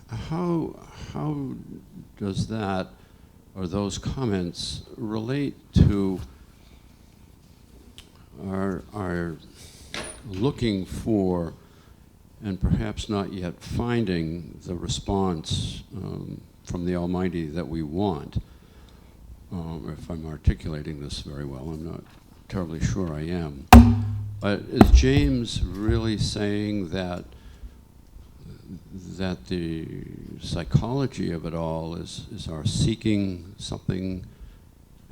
how does that or those comments relate to our looking for and perhaps not yet finding the response from the Almighty that we want. If I'm articulating this very well, I'm not terribly sure I am. Is James really saying that the psychology of it all is our seeking something,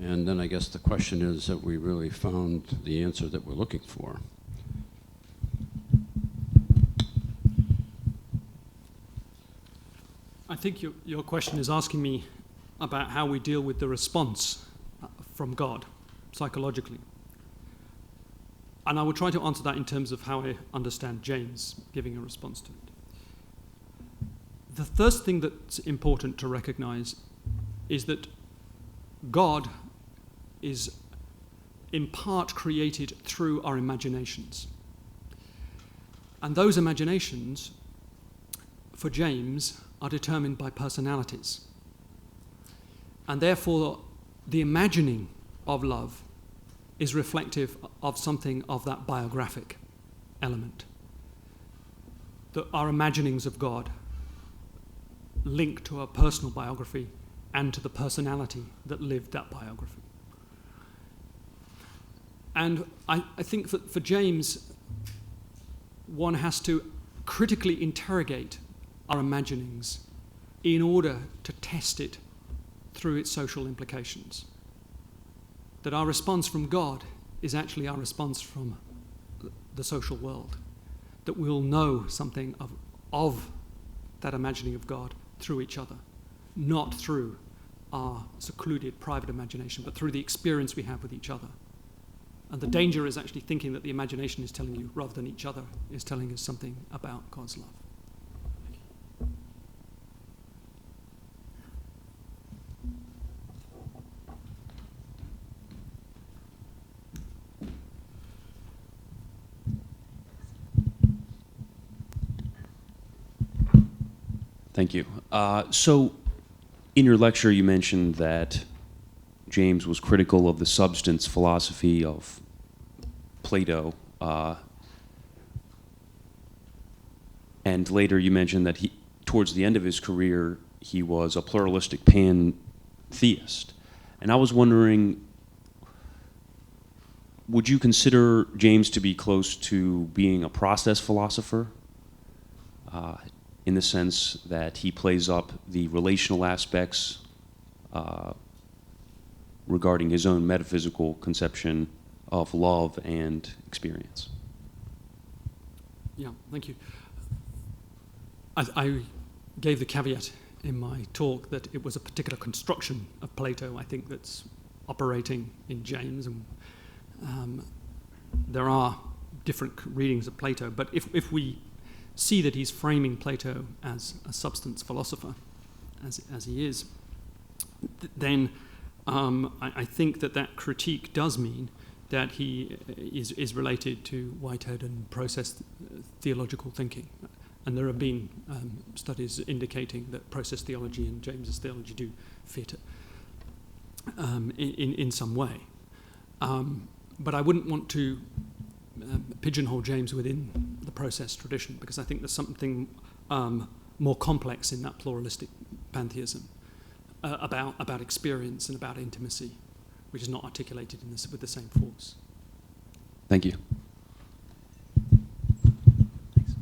and then I guess the question is that we really found the answer that we're looking for? I think your question is asking me about how we deal with the response from God psychologically. And I will try to answer that in terms of how I understand James giving a response to it. The first thing that's important to recognize is that God is in part created through our imaginations. And those imaginations, for James, are determined by personalities. And therefore, the imagining of love is reflective of something of that biographic element. That our imaginings of God link to our personal biography and to the personality that lived that biography. And I think for James, one has to critically interrogate our imaginings in order to test it through its social implications. That our response from God is actually our response from the social world. That we'll know something of that imagining of God through each other, not through our secluded private imagination, but through the experience we have with each other. And the danger is actually thinking that the imagination is telling you, rather than each other is telling us something about God's love. Thank you. So in your lecture, you mentioned that James was critical of the substance philosophy of Plato. And later you mentioned that towards the end of his career, he was a pluralistic pantheist. And I was wondering, would you consider James to be close to being a process philosopher? In the sense that he plays up the relational aspects regarding his own metaphysical conception of love and experience. Yeah, thank you. I gave the caveat in my talk that it was a particular construction of Plato, I think, that's operating in James. And there are different readings of Plato, but if we see that he's framing Plato as a substance philosopher, as he is, then I think that critique does mean that he is related to Whitehead and process theological thinking. And there have been studies indicating that process theology and James's theology do fit in some way. But I wouldn't want to pigeonhole James within the process tradition, because I think there's something more complex in that pluralistic pantheism about experience and about intimacy, which is not articulated in this with the same force. Thank you. Thanks.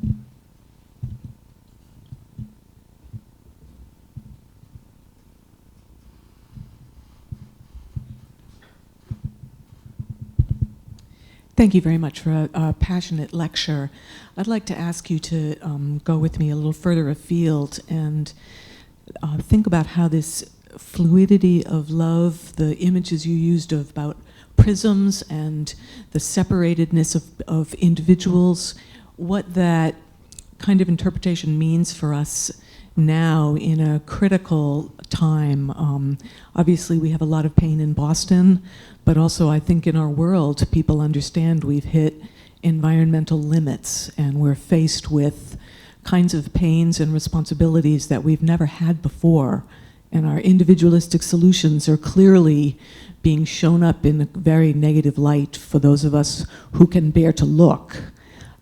Thank you very much for a passionate lecture. I'd like to ask you to go with me a little further afield and think about how this fluidity of love, the images you used about prisms and the separatedness of individuals, what that kind of interpretation means for us now in a critical time. Obviously, we have a lot of pain in Boston, but also I think in our world, people understand we've hit environmental limits and we're faced with kinds of pains and responsibilities that we've never had before. And our individualistic solutions are clearly being shown up in a very negative light for those of us who can bear to look.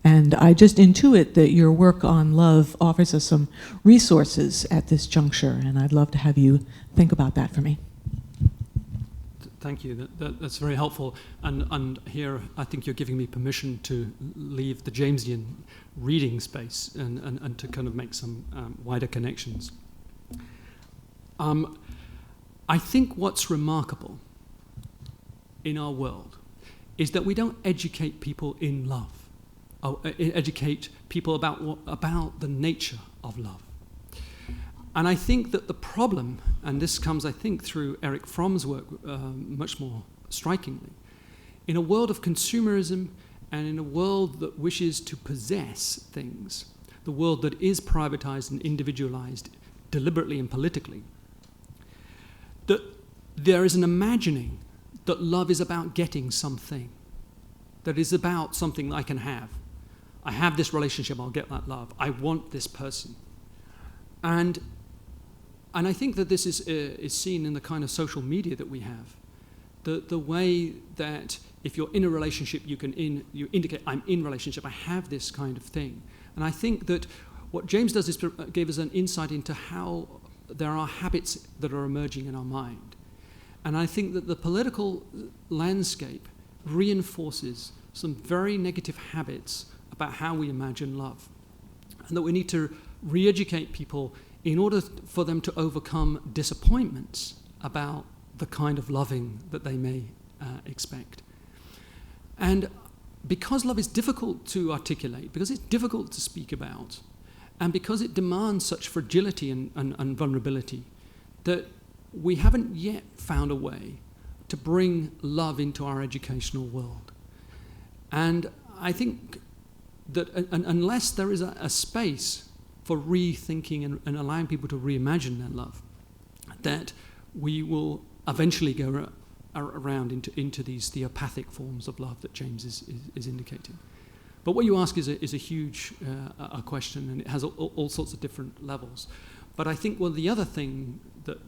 And I just intuit that your work on love offers us some resources at this juncture, and I'd love to have you think about that for me. Thank you. That's very helpful. And here, I think you're giving me permission to leave the Jamesian reading space and to kind of make some wider connections. I think what's remarkable in our world is that we don't educate people in love, or educate people about the nature of love. And I think that the problem, and this comes, I think, through Erich Fromm's work much more strikingly, in a world of consumerism and in a world that wishes to possess things, the world that is privatized and individualized deliberately and politically, that there is an imagining that love is about getting something, that is about something I can have. I have this relationship, I'll get that love. I want this person. And I think that this is seen in the kind of social media that we have. The way that if you're in a relationship, you indicate, I'm in relationship, I have this kind of thing. And I think that what James does is give us an insight into how there are habits that are emerging in our mind. And I think that the political landscape reinforces some very negative habits about how we imagine love. And that we need to re-educate people in order for them to overcome disappointments about the kind of loving that they may expect. And because love is difficult to articulate, because it's difficult to speak about, and because it demands such fragility and vulnerability, that we haven't yet found a way to bring love into our educational world. And I think that unless there is a space for rethinking and allowing people to reimagine their love, that we will eventually go around into these theopathic forms of love that James is indicating. But what you ask is a huge question, and it has all sorts of different levels. But I think the other thing that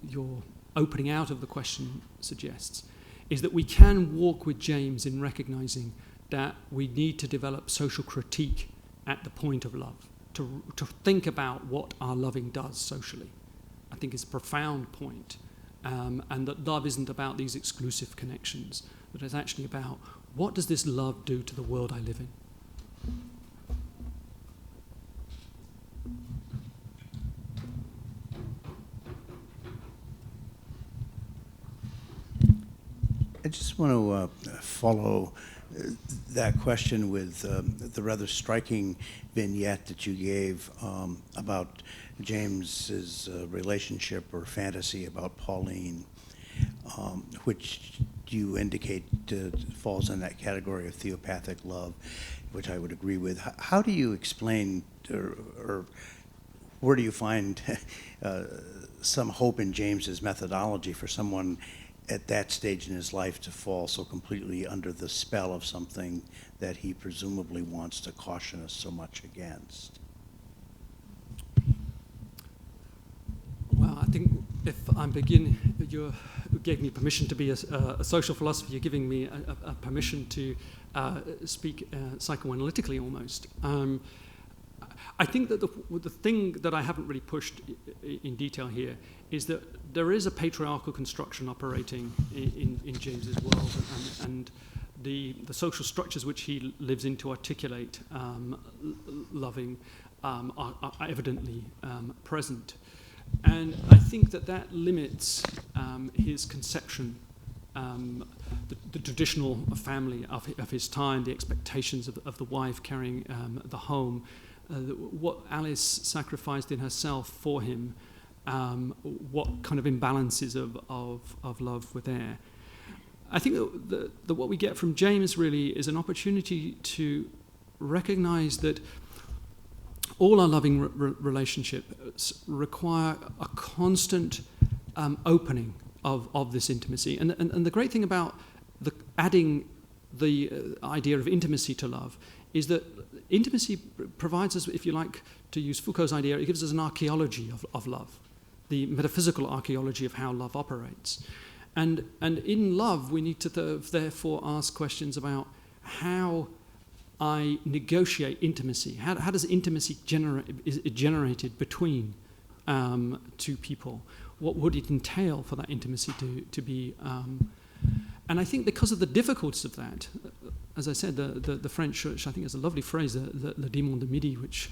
your opening out of the question suggests is that we can walk with James in recognizing that we need to develop social critique at the point of love, to think about what our loving does socially. I think it's a profound point, and that love isn't about these exclusive connections, but it's actually about what does this love do to the world I live in. I just want to follow that question with the rather striking vignette that you gave about James's relationship or fantasy about Pauline, which you indicate falls in that category of theopathic love, which I would agree with. How do you explain, or where do you find some hope in James's methodology for someone at that stage in his life to fall so completely under the spell of something that he presumably wants to caution us so much against? Well, I think if I'm beginning, you gave me permission to be a social philosopher, you're giving me a permission to speak psychoanalytically almost. I think that the thing that I haven't really pushed in detail here is that there is a patriarchal construction operating in James's world, and the social structures which he lives in to articulate loving are evidently present. And I think that limits his conception, the traditional family of his time, the expectations of the wife carrying the home, what Alice sacrificed in herself for him, what kind of imbalances of love were there. I think that what we get from James really is an opportunity to recognize that all our loving relationships require a constant opening of this intimacy. And the great thing about adding the idea of intimacy to love is that intimacy provides us, if you like to use Foucault's idea, it gives us an archaeology of love, the metaphysical archaeology of how love operates. And in love, we need to therefore ask questions about how I negotiate intimacy? How does intimacy is it generated between two people? What would it entail for that intimacy to be? And I think because of the difficulties of that, as I said, the French, which I think is a lovely phrase, le démon de midi, which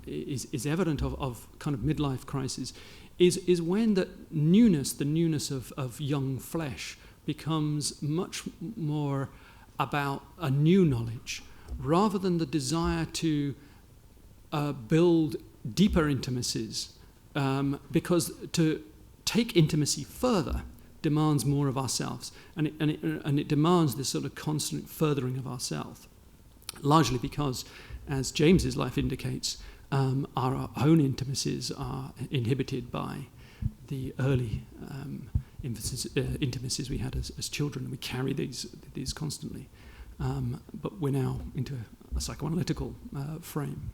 is evident of kind of midlife crisis, is when the newness of young flesh becomes much more about a new knowledge, rather than the desire to build deeper intimacies, because to take intimacy further demands more of ourselves, and it demands this sort of constant furthering of ourselves, largely because, as James's life indicates, our own intimacies are inhibited by the early intimacies we had as children, and we carry these constantly. But we're now into a psychoanalytical frame.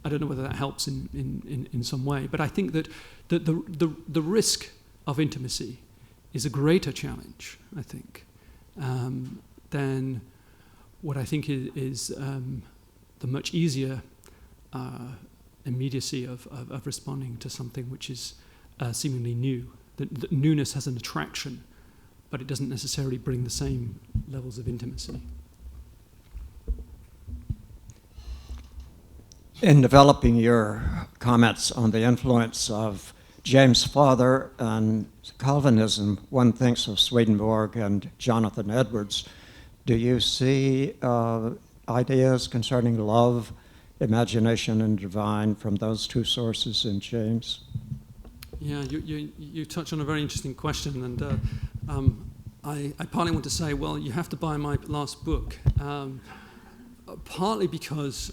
I don't know whether that helps in some way, but I think that the risk of intimacy is a greater challenge, I think, than what I think is the much easier immediacy of responding to something which is seemingly new. That newness has an attraction, but it doesn't necessarily bring the same levels of intimacy. In developing your comments on the influence of James' father and Calvinism, one thinks of Swedenborg and Jonathan Edwards. Do you see ideas concerning love, imagination, and divine from those two sources in James? Yeah, you touch on a very interesting question, and I partly want to say, well, you have to buy my last book, partly because,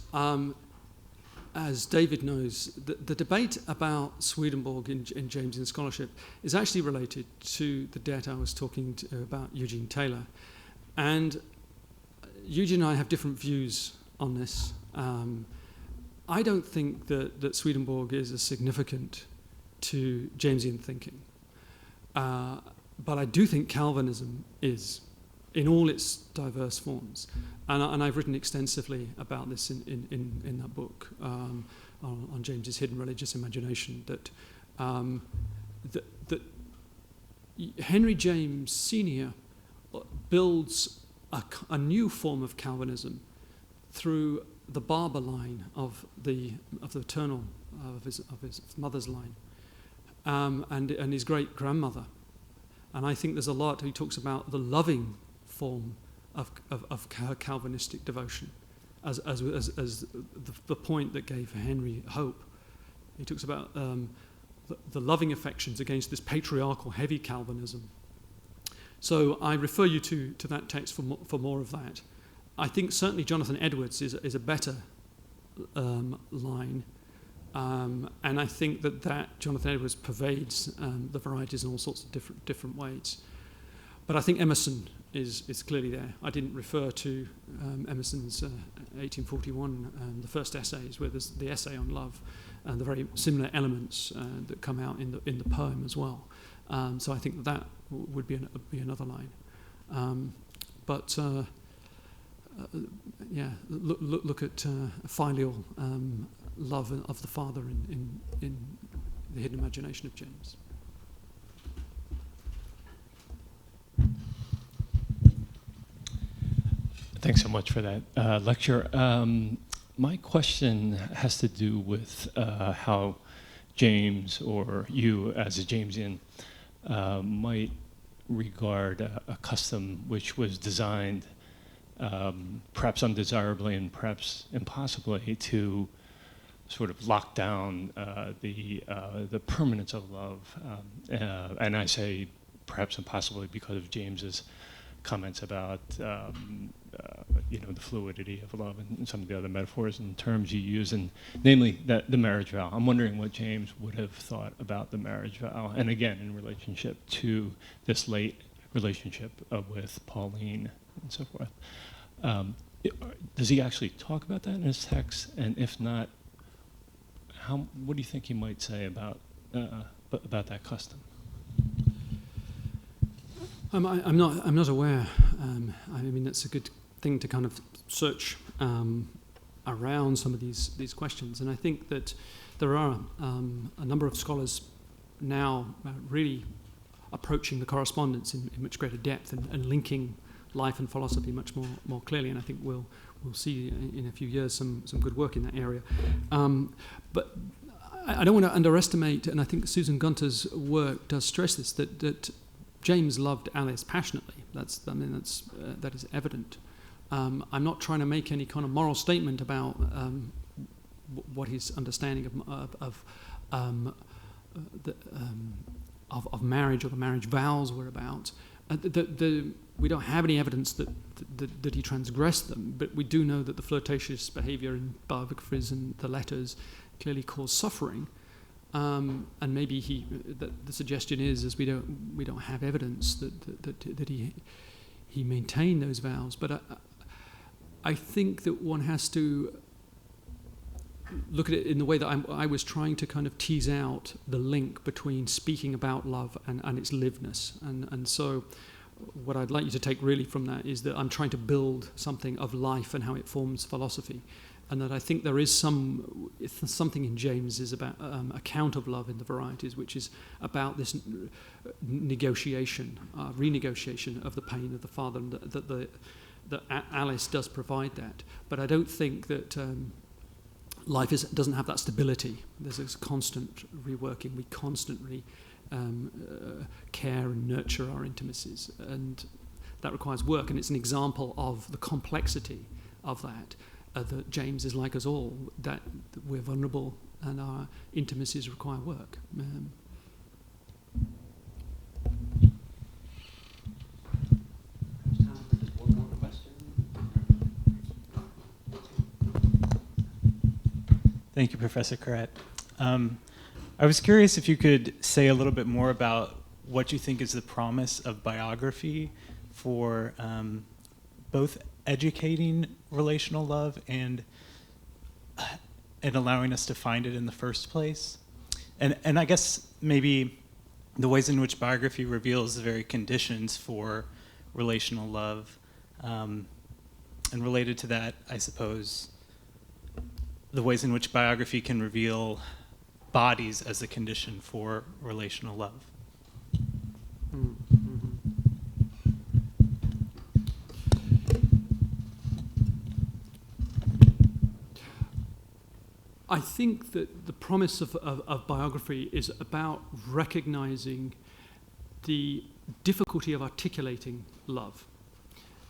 as David knows, the debate about Swedenborg in Jamesian scholarship is actually related to the debt I was talking about Eugene Taylor. And Eugene and I have different views on this. I don't think that Swedenborg is as significant to Jamesian thinking. But I do think Calvinism is, in all its diverse forms. And I've written extensively about this in that book on James's hidden religious imagination, that Henry James Sr. builds a new form of Calvinism through the Barber line of the maternal of his mother's line, and his great grandmother. And I think there's a lot. He talks about the loving form of Calvinistic devotion as the point that gave Henry hope. He talks about the loving affections against this patriarchal heavy Calvinism. So I refer you to that text for more of that. I think certainly Jonathan Edwards is a better line, and I think that Jonathan Edwards pervades the varieties in all sorts of different ways. But I think Emerson is clearly there. I didn't refer to Emerson's 1841, the first essays, where there's the essay on love, and the very similar elements that come out in the poem as well. So I think that would be another line. Look at filial love of the father in the hidden imagination of James. Thanks so much for that lecture. My question has to do with how James, or you as a Jamesian, might regard a custom which was designed perhaps undesirably and perhaps impossibly to sort of lock down the permanence of love. And I say perhaps impossibly because of James's comments about the fluidity of love and some of the other metaphors and terms you use, and namely the marriage vow. I'm wondering what James would have thought about the marriage vow, and again in relationship to this late relationship with Pauline and so forth. Does he actually talk about that in his text? And if not, what do you think he might say about that custom? I'm not aware. I mean, that's a good thing to kind of search around some of these questions. And I think that there are a number of scholars now really approaching the correspondence in much greater depth and linking life and philosophy much more clearly. And I think we'll see in a few years some good work in that area. But I don't want to underestimate, and I think Susan Gunter's work does stress this, that James loved Alice passionately. That is evident. I'm not trying to make any kind of moral statement about what his understanding of marriage or the marriage vows were about. We don't have any evidence that he transgressed them, but we do know that the flirtatious behaviour in biographies and the letters clearly caused suffering. And maybe the suggestion is we don't have evidence that he maintained those vows. But I think that one has to look at it in the way that I was trying to kind of tease out the link between speaking about love and its liveness. And so what I'd like you to take really from that is that I'm trying to build something of life and how it forms philosophy. And that I think there is something in James's about account of love in the Varieties, which is about this renegotiation of the pain of the father, and that Alice does provide that. But I don't think that life doesn't have that stability. There's this constant reworking. We constantly care and nurture our intimacies, and that requires work. And it's an example of the complexity of that. That James is like us all, that we're vulnerable and our intimacies require work. Just one more question. Thank you, Professor Carrette. I was curious if you could say a little bit more about what you think is the promise of biography for both educating relational love and allowing us to find it in the first place. And I guess maybe the ways in which biography reveals the very conditions for relational love. And related to that, I suppose, the ways in which biography can reveal bodies as a condition for relational love. Mm-hmm. I think that the promise of biography is about recognizing the difficulty of articulating love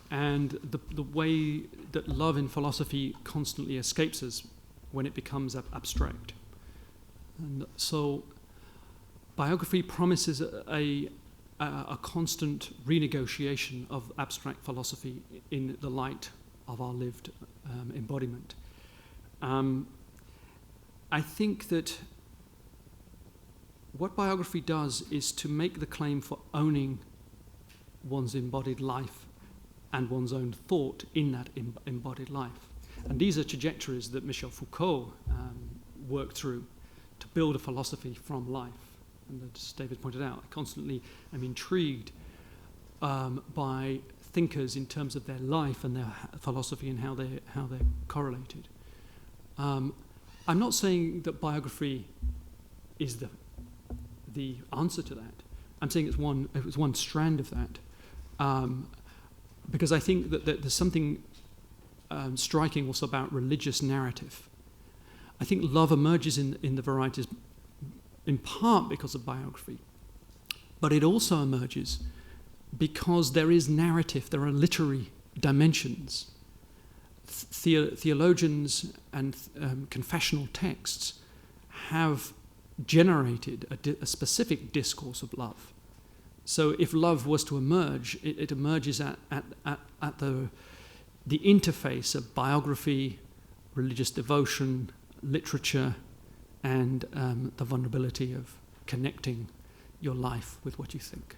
and the way that love in philosophy constantly escapes us when it becomes abstract. And so biography promises a constant renegotiation of abstract philosophy in the light of our lived embodiment. I think that what biography does is to make the claim for owning one's embodied life and one's own thought in that embodied life. And these are trajectories that Michel Foucault worked through to build a philosophy from life. And as David pointed out, I constantly am intrigued by thinkers in terms of their life and their philosophy and how they're correlated. I'm not saying that biography is the answer to that. I'm saying it was one strand of that, because I think that there's something striking also about religious narrative. I think love emerges in the Varieties in part because of biography, but it also emerges because there is narrative, there are literary dimensions. Theologians and confessional texts have generated a specific discourse of love. So if love was to emerge, it emerges at the interface of biography, religious devotion, literature, and the vulnerability of connecting your life with what you think.